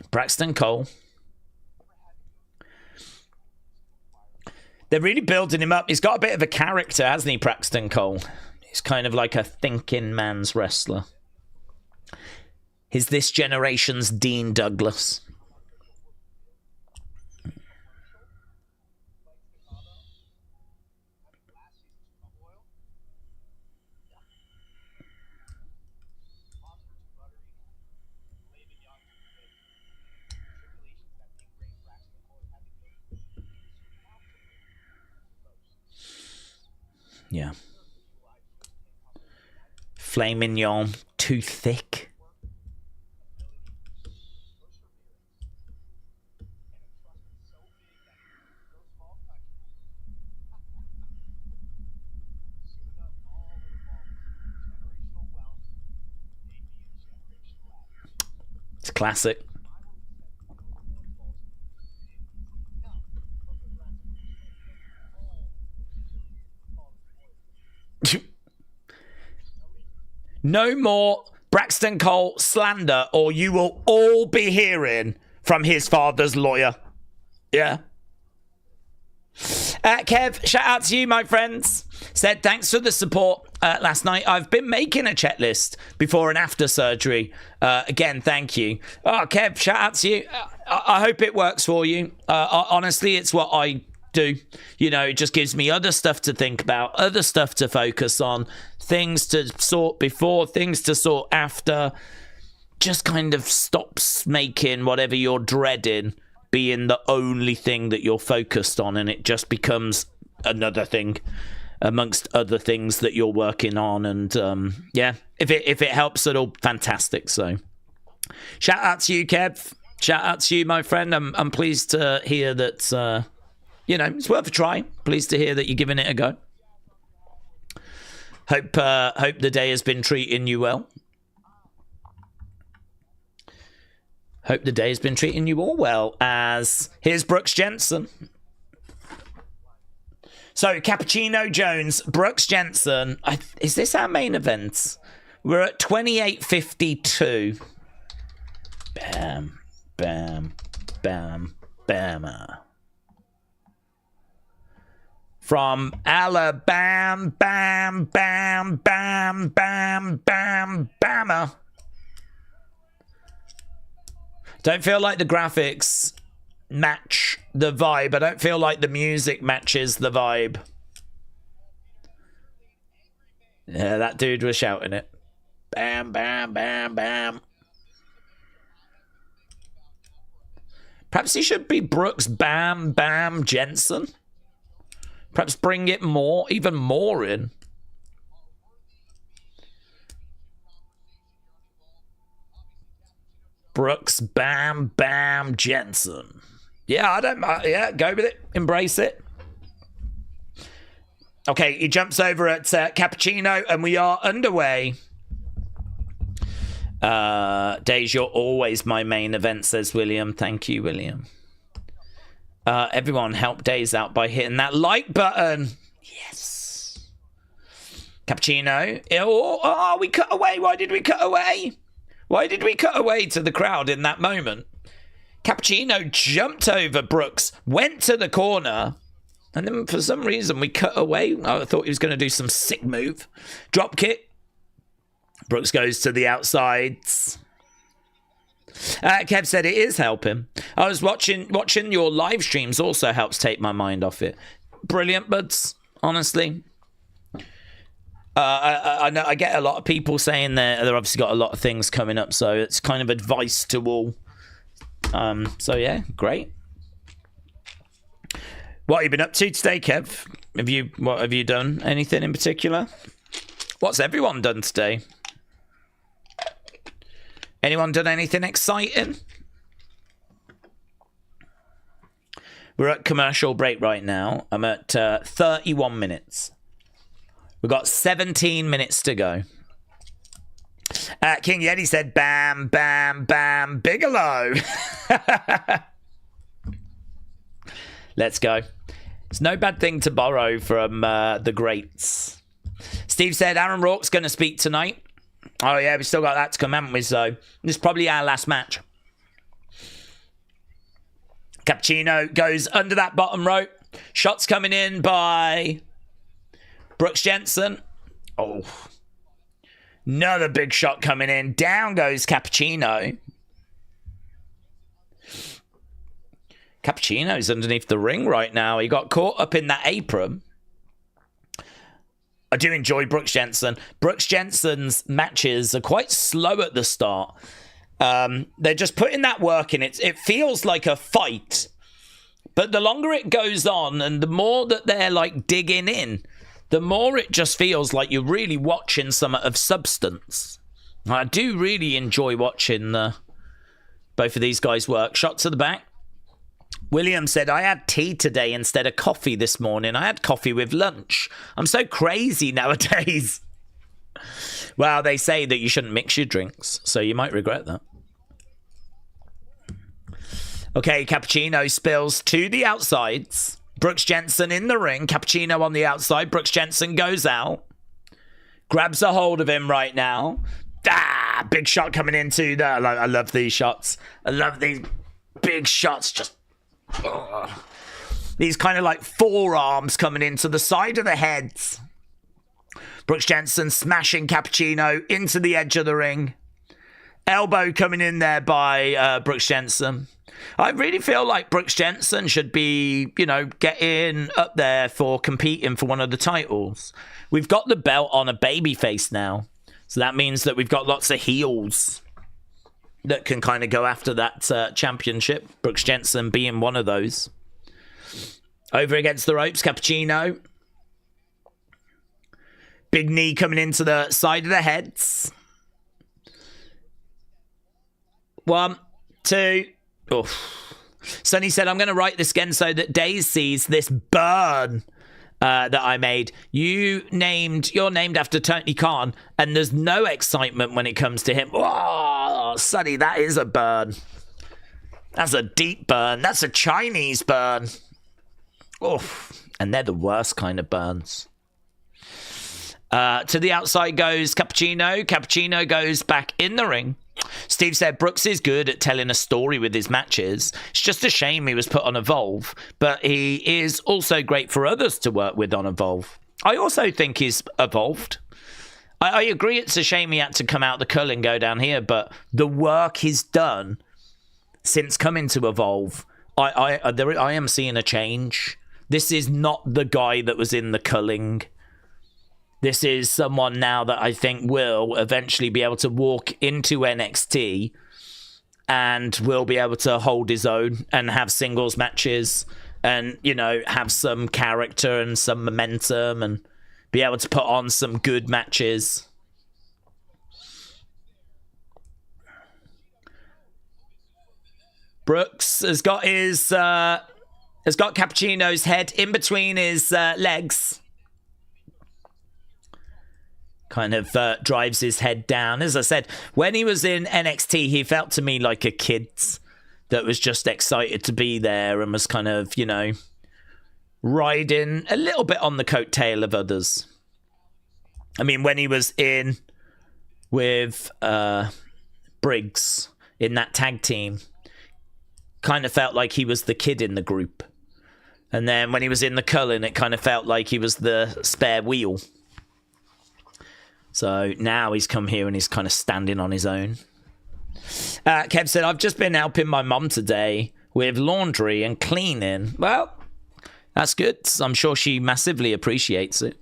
Braxton Cole. They're really building him up. He's got a bit of a character, hasn't he, Braxton Cole? He's kind of like a thinking man's wrestler. He's this generation's Dean Douglas. Yeah. Filet mignon, too thick. It's classic. No more Braxton Cole slander, or you will all be hearing from his father's lawyer. Yeah. Kev, shout out to you, my friends. Said, thanks for the support last night. I've been making a checklist before and after surgery. Again, thank you. Oh, Kev, shout out to you. I hope it works for you. Honestly, it's what I do. You know, it just gives me other stuff to think about, other stuff to focus on, things to sort before, things to sort after. Just kind of stops making whatever you're dreading being the only thing that you're focused on, and it just becomes another thing amongst other things that you're working on. And yeah, if it helps at all, fantastic. So shout out to you, Kev. Shout out to you, my friend. I'm pleased to hear that you know, it's worth a try. Pleased to hear that you're giving it a go. Hope the day has been treating you well. Hope the day has been treating you all well. As here's Brooks Jensen. So Cappuccino Jones, Brooks Jensen. Is this our main event? We're at 28:52. Bam, bam, bam, bam. From Alabama, bam, bam, bam, bam, bam, bammer. Don't feel like the graphics match the vibe. I don't feel like the music matches the vibe. Yeah, that dude was shouting it. Bam, bam, bam, bam. Perhaps he should be Brooks Bam Bam Jensen. Perhaps bring it more, even more in. Brooks Bam Bam Jensen. Yeah, yeah, go with it. Embrace it. Okay, he jumps over at Cappuccino, and we are underway. Daze, you're always my main event, says William. Thank you, William. Everyone help Daze out by hitting that like button. Yes. Cappuccino. Oh, we cut away. Why did we cut away? Why did we cut away to the crowd in that moment? Cappuccino jumped over Brooks, went to the corner, and then for some reason we cut away. I thought he was going to do some sick move. Drop kick. Brooks goes to the outsides. Kev said it is helping. I was watching your live streams also helps take my mind off it. Brilliant, buds. Honestly. I know I get a lot of people saying they're obviously got a lot of things coming up, so it's kind of advice to all. So yeah, great. What have you been up to today, Kev? What have you done? Anything in particular? What's everyone done today? Anyone done anything exciting? We're at commercial break right now. I'm at 31 minutes. We've got 17 minutes to go. King Yeti said, bam, bam, bam, Bigelow. Let's go. It's no bad thing to borrow from the greats. Steve said, Aaron Rourke's going to speak tonight. Oh, yeah, we still got that to come, haven't we? So this is probably our last match. Cappuccino goes under that bottom rope. Shots coming in by Brooks Jensen. Oh. Another big shot coming in. Down goes Cappuccino. Cappuccino's underneath the ring right now. He got caught up in that apron. I do enjoy Brooks Jensen. Brooks Jensen's matches are quite slow at the start. They're just putting that work in. It feels like a fight. But the longer it goes on and the more that they're like digging in, the more it just feels like you're really watching something of substance. I do really enjoy watching both of these guys work. Shot to the back. William said, I had tea today instead of coffee this morning. I had coffee with lunch. I'm so crazy nowadays. Well, they say that you shouldn't mix your drinks, so you might regret that. Okay, Cappuccino spills to the outsides. Brooks Jensen in the ring. Cappuccino on the outside. Brooks Jensen goes out. Grabs a hold of him right now. Big shot coming into the... I love these shots. I love these big shots. Just... These kind of like forearms coming into the side of the heads. Brooks Jensen smashing Cappuccino into the edge of the ring. Elbow coming in there by Brooks Jensen. I really feel like Brooks Jensen should be, getting up there for competing for one of the titles. We've got the belt on a babyface now. So that means that we've got lots of heels that can kind of go after that championship. Brooks Jensen being one of those. Over against the ropes, Cappuccino. Big knee coming into the side of the heads. 1, 2. Oof. Sonny said, I'm going to write this again so that Daze sees this burn that I made. You're named after Tony Khan, and there's no excitement when it comes to him. Oh, Sonny, that is a burn. That's a deep burn. That's a Chinese burn. Oof. And they're the worst kind of burns. To the outside goes Cappuccino. Cappuccino goes back in the ring. Steve said Brooks is good at telling a story with his matches. It's just a shame he was put on Evolve, but he is also great for others to work with on Evolve. I also think he's evolved. I agree it's a shame he had to come out the cull and go down here, but the work he's done since coming to Evolve, I am seeing a change. This is not the guy that was in the culling. This is someone now that I think will eventually be able to walk into NXT and will be able to hold his own and have singles matches and, have some character and some momentum and be able to put on some good matches. Brooks has got Cappuccino's head in between his legs. Kind of drives his head down. As I said, when he was in NXT, he felt to me like a kid that was just excited to be there and was kind of, riding a little bit on the coattail of others. I mean, when he was in with Briggs in that tag team, kind of felt like he was the kid in the group. And then when he was in the Cullen, it kind of felt like he was the spare wheel. So now he's come here and he's kind of standing on his own. Kev said, I've just been helping my mum today with laundry and cleaning. Well, that's good. I'm sure she massively appreciates it.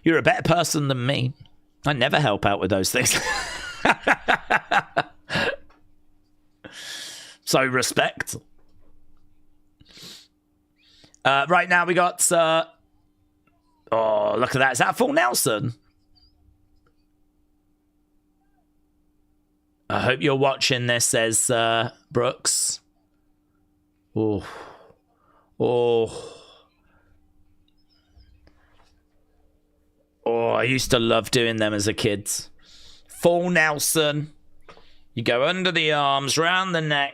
You're a better person than me. I never help out with those things. So respect. Right now we got... oh, look at that. Is that a full Nielsen? I hope you're watching this, says Brooks. Oh. Oh. Oh, I used to love doing them as a kid. Full Nielsen. You go under the arms, round the neck.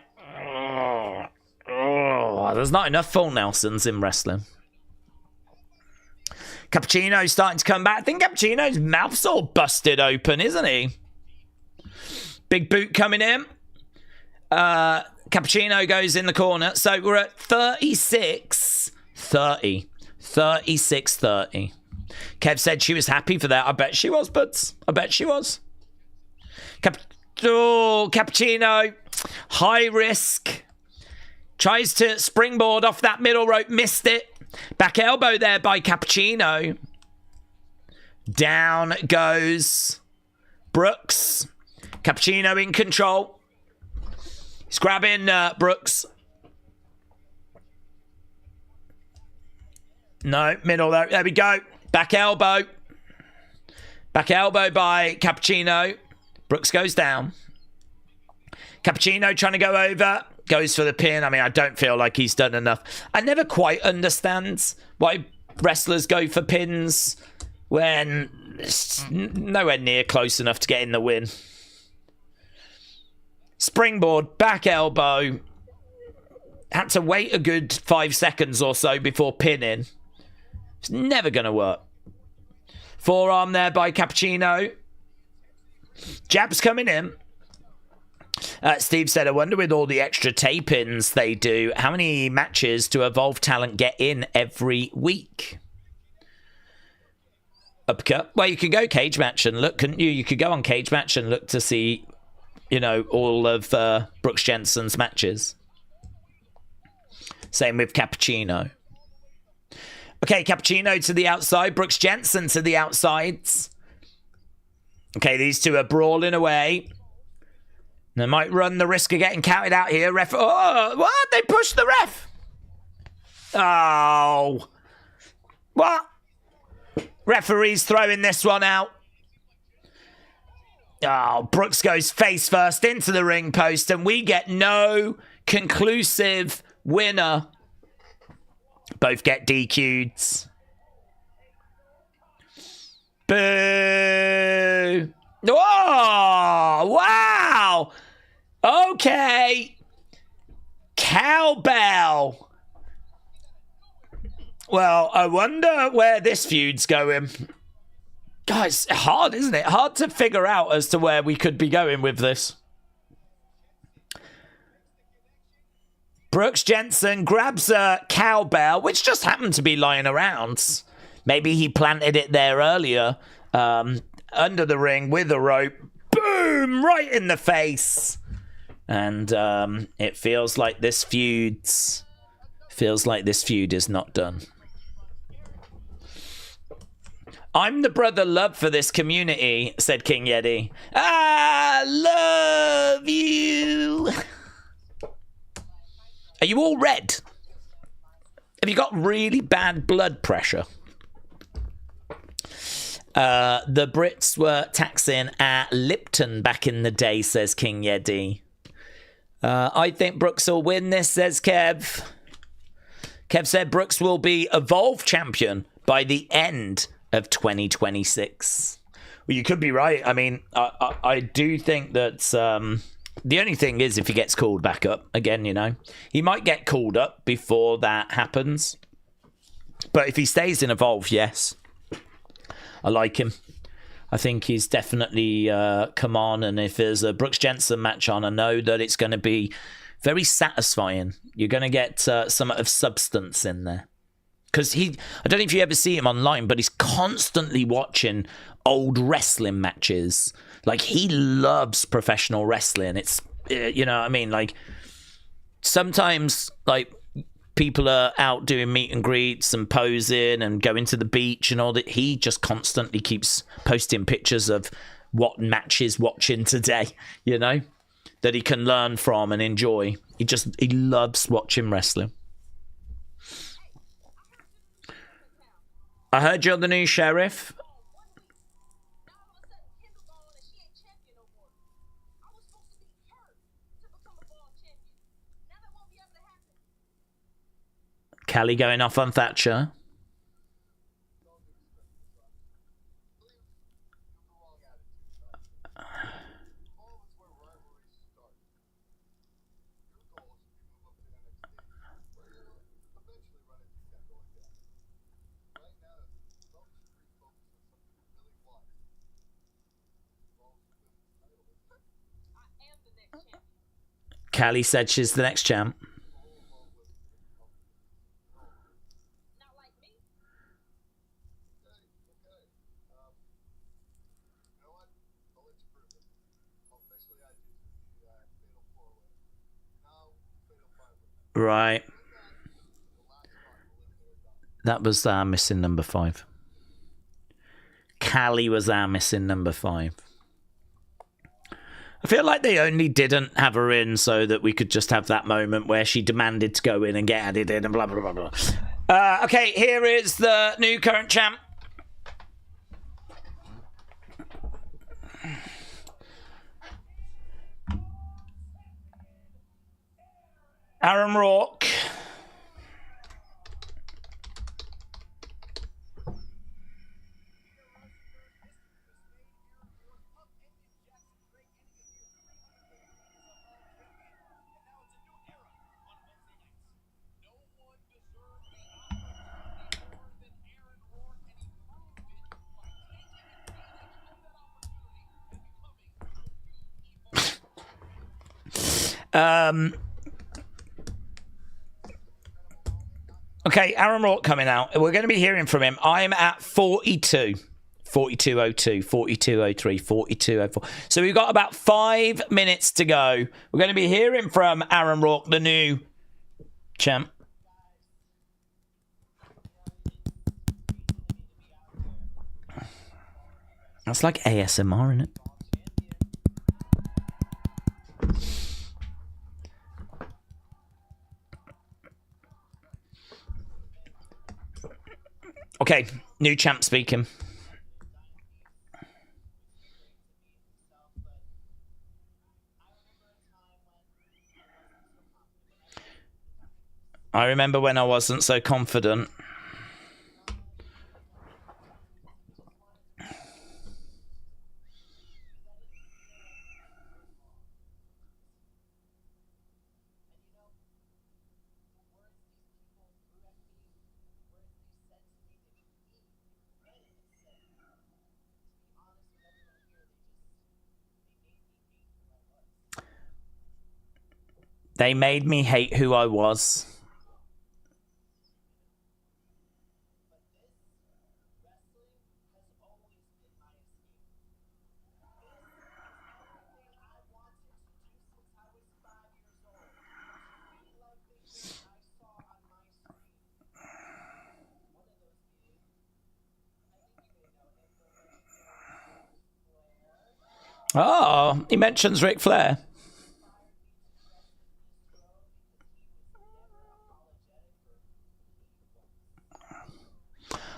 Oh, there's not enough full Nielsens in wrestling. Cappuccino's starting to come back. I think Cappuccino's mouth's all busted open, isn't he? Big boot coming in. Cappuccino goes in the corner. So we're at 36-30. 36-30. Kev said she was happy for that. I bet she was, but I bet she was. Cappuccino. High risk. Tries to springboard off that middle rope. Missed it. Back elbow there by Cappuccino. Down goes Brooks. Cappuccino in control. He's grabbing Brooks. No, middle though. There we go. Back elbow. Back elbow by Cappuccino. Brooks goes down. Cappuccino trying to go over. Goes for the pin. I mean, I don't feel like he's done enough. I never quite understand why wrestlers go for pins when it's nowhere near close enough to get in the win. Springboard, back elbow. Had to wait a good 5 seconds or so before pinning. It's never going to work. Forearm there by Cappuccino. Jabs coming in. Steve said, I wonder with all the extra tape-ins they do, how many matches do Evolve talent get in every week? Uppercut. Well, you could go cage match and look, couldn't you? You could go on cage match and look to see, you know, all of Brooks Jensen's matches. Same with Cappuccino. Okay, Cappuccino to the outside. Brooks Jensen to the outsides. Okay, these two are brawling away. They might run the risk of getting counted out here. Ref. Oh, what? They pushed the ref. Oh. What? Referee's throwing this one out. Oh, Brooks goes face first into the ring post, and we get no conclusive winner. Both get DQ'd. Boo. Oh, wow. Okay. Cowbell. Well, I wonder where this feud's going. Guys, hard, isn't it? Hard to figure out as to where we could be going with this. Brooks Jensen grabs a cowbell, which just happened to be lying around. Maybe he planted it there earlier. Under the ring with a rope. Boom! Right in the face. And it feels like this feud is not done. I'm the brother love for this community, said King Yeti. I love you. Are you all red? Have you got really bad blood pressure? The Brits were taxing at Lipton back in the day, says King Yeti. I think Brooks will win this, says Kev. Kev said Brooks will be Evolve champion by the end of 2026. Well, you could be right. I mean, I do think that the only thing is if he gets called back up again, you know, he might get called up before that happens. But if he stays in Evolve, yes. I like him. I think he's definitely come on, and if there's a Brooks Jensen match on, I know that it's going to be very satisfying. You're going to get some of substance in there. Because I don't know if you ever see him online, but he's constantly watching old wrestling matches. Like, he loves professional wrestling. It's, you know what I mean? Like, sometimes, like, people are out doing meet and greets and posing and going to the beach and all that. He just constantly keeps posting pictures of what match he's watching today, you know, that he can learn from and enjoy. He loves watching wrestling. I heard you're the new sheriff. Callie going off on Thatcher. Callie said she's the next champ. Right. That was our missing number 5. Callie was our missing number 5. I feel like they only didn't have her in so that we could just have that moment where she demanded to go in and get added in and blah, blah, blah, blah. Okay, here is the new current champ. Aaron Rourke. Okay, Aaron Rourke coming out. We're going to be hearing from him. I'm at 42. 4202, 4203, 4204. So we've got about 5 minutes to go. We're going to be hearing from Aaron Rourke, the new champ. That's like ASMR, isn't it? Okay, new champ speaking. I remember when I wasn't so confident. They made me hate who I was. Oh, he mentions Ric Flair.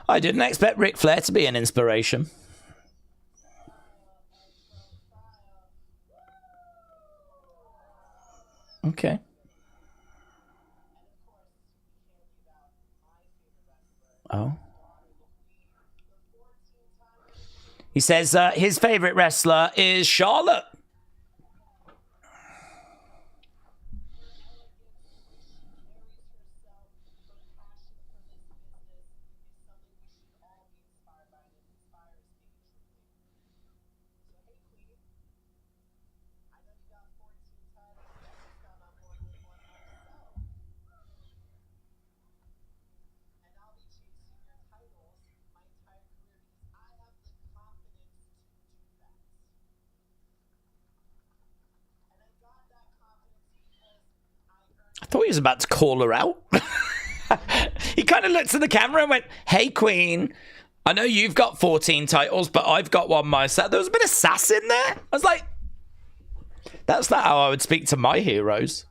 I didn't expect Ric Flair to be an inspiration. Okay. Oh. He says his favorite wrestler is Charlotte. I thought he was about to call her out. He kind of looked at the camera and went, "Hey, Queen, I know you've got 14 titles, but I've got one myself." There was a bit of sass in there. I was like, that's not how I would speak to my heroes.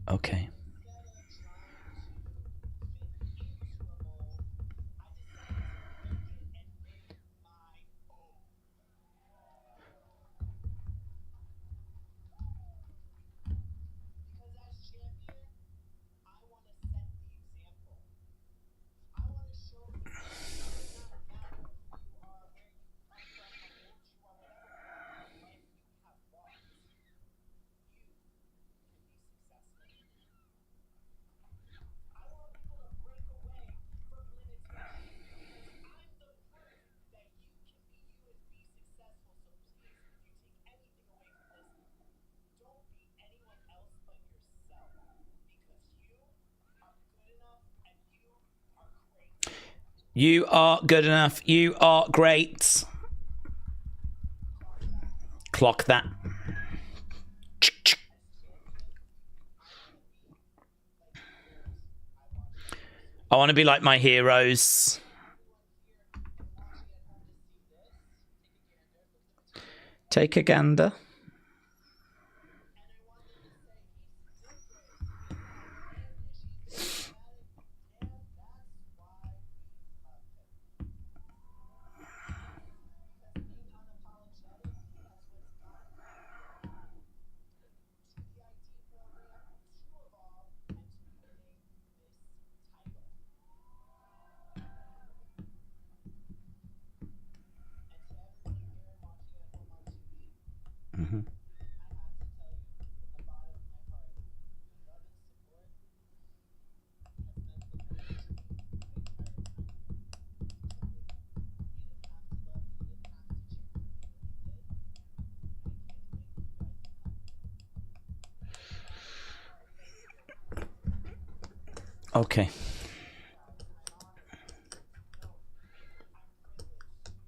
Okay. You are good enough. You are great. Clock that. I want to be like my heroes. Take a gander. Okay.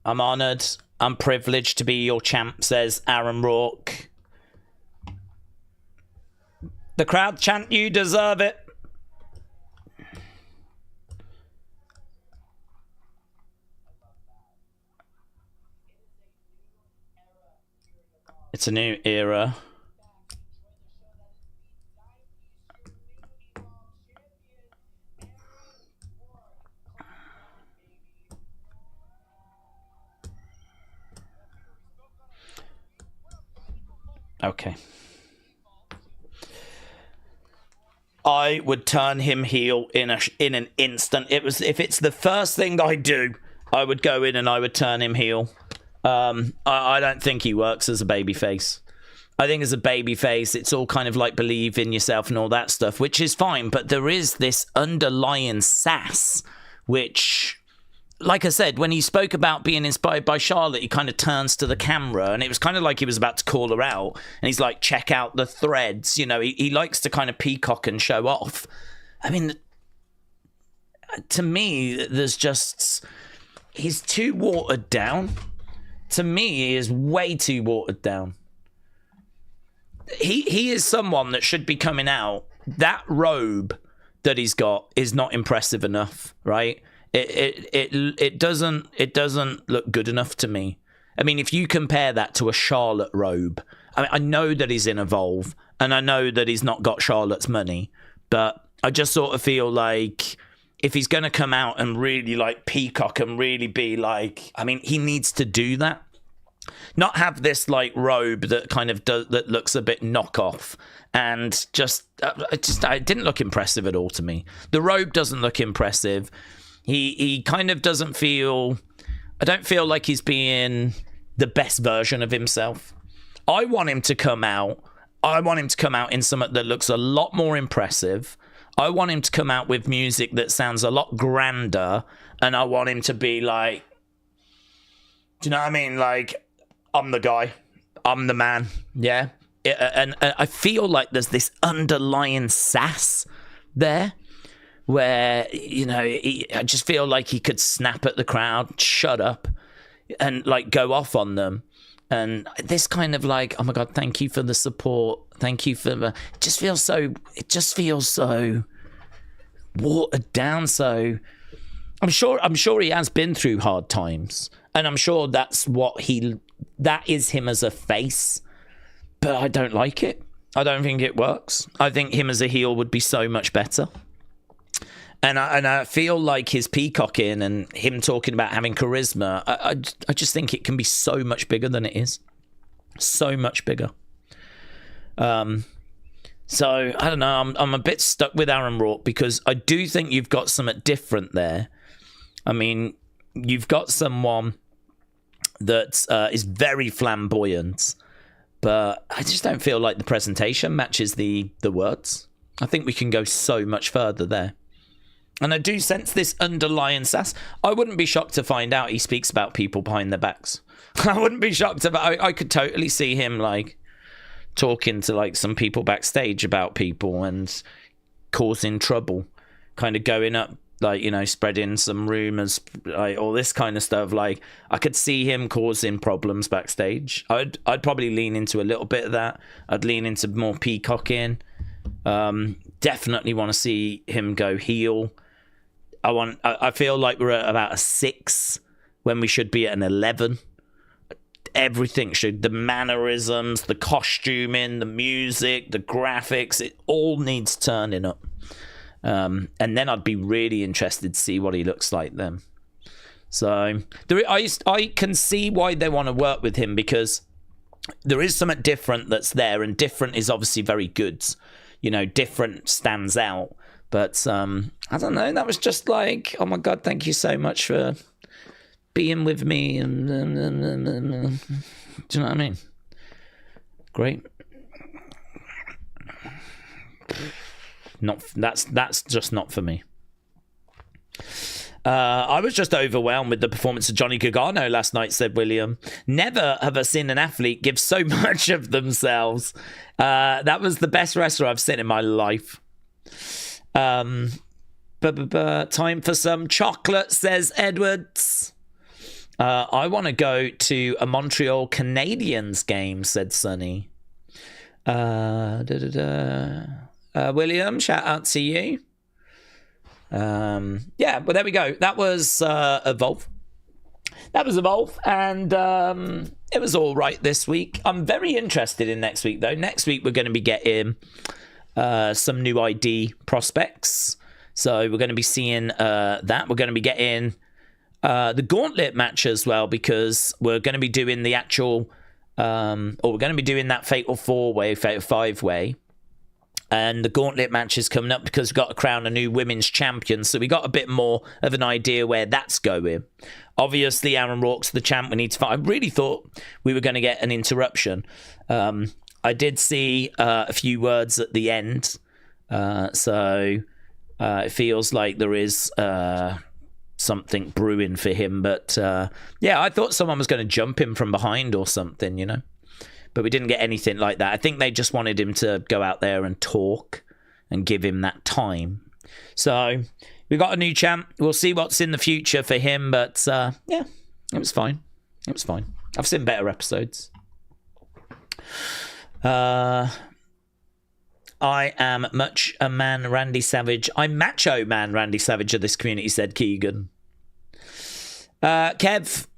I'm honoured. I'm privileged to be your champ, says Aaron Rourke. The crowd chant, you deserve it. It's a new era. Okay. I would turn him heel in an instant. If it's the first thing I do, I would go in and I would turn him heel. I don't think he works as a babyface. I think as a babyface, it's all kind of like believe in yourself and all that stuff, which is fine. But there is this underlying sass, which, like I said, when he spoke about being inspired by Charlotte, he kind of turns to the camera and it was kind of like he was about to call her out. And he's like, check out the threads. You know, he likes to kind of peacock and show off. I mean, to me, he's too watered down. To me, he is way too watered down. He is someone that should be coming out. That robe that he's got is not impressive enough, right? It doesn't look good enough to me. I mean, if you compare that to a Charlotte robe, I mean, I know that he's in Evolve, and I know that he's not got Charlotte's money, but I just sort of feel like if he's going to come out and really like peacock and really be like, I mean, he needs to do that. Not have this like robe that kind of that looks a bit knockoff, and it didn't look impressive at all to me. The robe doesn't look impressive. He kind of doesn't feel. I don't feel like he's being the best version of himself. I want him to come out. I want him to come out in something that looks a lot more impressive. I want him to come out with music that sounds a lot grander, and I want him to be like, do you know what I mean? Like, I'm the guy. I'm the man. Yeah. And I feel like there's this underlying sass there where, you know, I just feel like he could snap at the crowd, shut up, and like go off on them. And this kind of like, oh my God, thank you for the support. Thank you for the, it just feels so watered down. So I'm sure he has been through hard times, and I'm sure that is him as a face, but I don't like it. I don't think it works. I think him as a heel would be so much better. And I feel like his peacocking and him talking about having charisma, I just think it can be so much bigger than it is. So much bigger. So, I don't know. I'm a bit stuck with Aaron Rourke because I do think you've got something different there. I mean, you've got someone that is very flamboyant, but I just don't feel like the presentation matches the words. I think we can go so much further there. And I do sense this underlying sass. I wouldn't be shocked to find out he speaks about people behind their backs. I wouldn't be shocked about. I could totally see him like talking to like some people backstage about people and causing trouble, kind of going up, like, you know, spreading some rumors, like all this kind of stuff. Like, I could see him causing problems backstage. I'd probably lean into a little bit of that. I'd lean into more peacocking. Definitely want to see him go heel. I feel like we're at about a 6 when we should be at an 11. everything should, the mannerisms, the costuming, the music, the graphics, it all needs turning up. And then I'd be really interested to see what he looks like then. So I can see why they want to work with him, because there is something different that's there, and different is obviously very good. You know, different stands out. But I don't know, that was just like, oh my God, thank you so much for being with me. And do you know what I mean? Great. That's just not for me. I was just overwhelmed with the performance of Johnny Gargano last night, said William. Never have I seen an athlete give so much of themselves. That was the best wrestler I've seen in my life. Time for some chocolate, says Edwards. I want to go to a Montreal Canadiens game, said Sonny. William, shout out to you. Yeah, well, there we go. That was Evolve. That was Evolve, and it was all right this week. I'm very interested in next week, though. Next week, we're going to be getting some new ID prospects. So we're going to be seeing that. We're going to be getting the Gauntlet match as well, because we're going to be doing the actual, or we're going to be doing that Fatal 4-way, Fatal 5-way. And the Gauntlet match is coming up because we've got to crown a new women's champion. So we got a bit more of an idea where that's going. Obviously, Aaron Rourke's the champ. We need to fight. I really thought we were going to get an interruption. I did see a few words at the end. So it feels like there is something brewing for him. But yeah, I thought someone was going to jump him from behind or something, you know. But we didn't get anything like that. I think they just wanted him to go out there and talk and give him that time. So we got a new champ. We'll see what's in the future for him. But yeah, it was fine. It was fine. I've seen better episodes. I am much a man, Randy Savage. I'm macho man, Randy Savage of this community, said Keegan. Kev,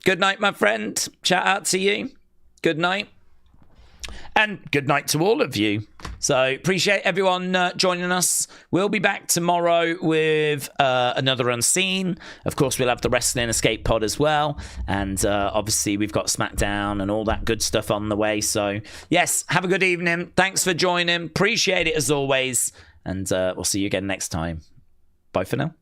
good night, my friend. Shout out to you. Good night. And good night to all of you. So appreciate everyone joining us. We'll be back tomorrow with another Unseen. Of course, we'll have the Wrestling Escape pod as well. And obviously, we've got SmackDown and all that good stuff on the way. So yes, have a good evening. Thanks for joining. Appreciate it as always. And we'll see you again next time. Bye for now.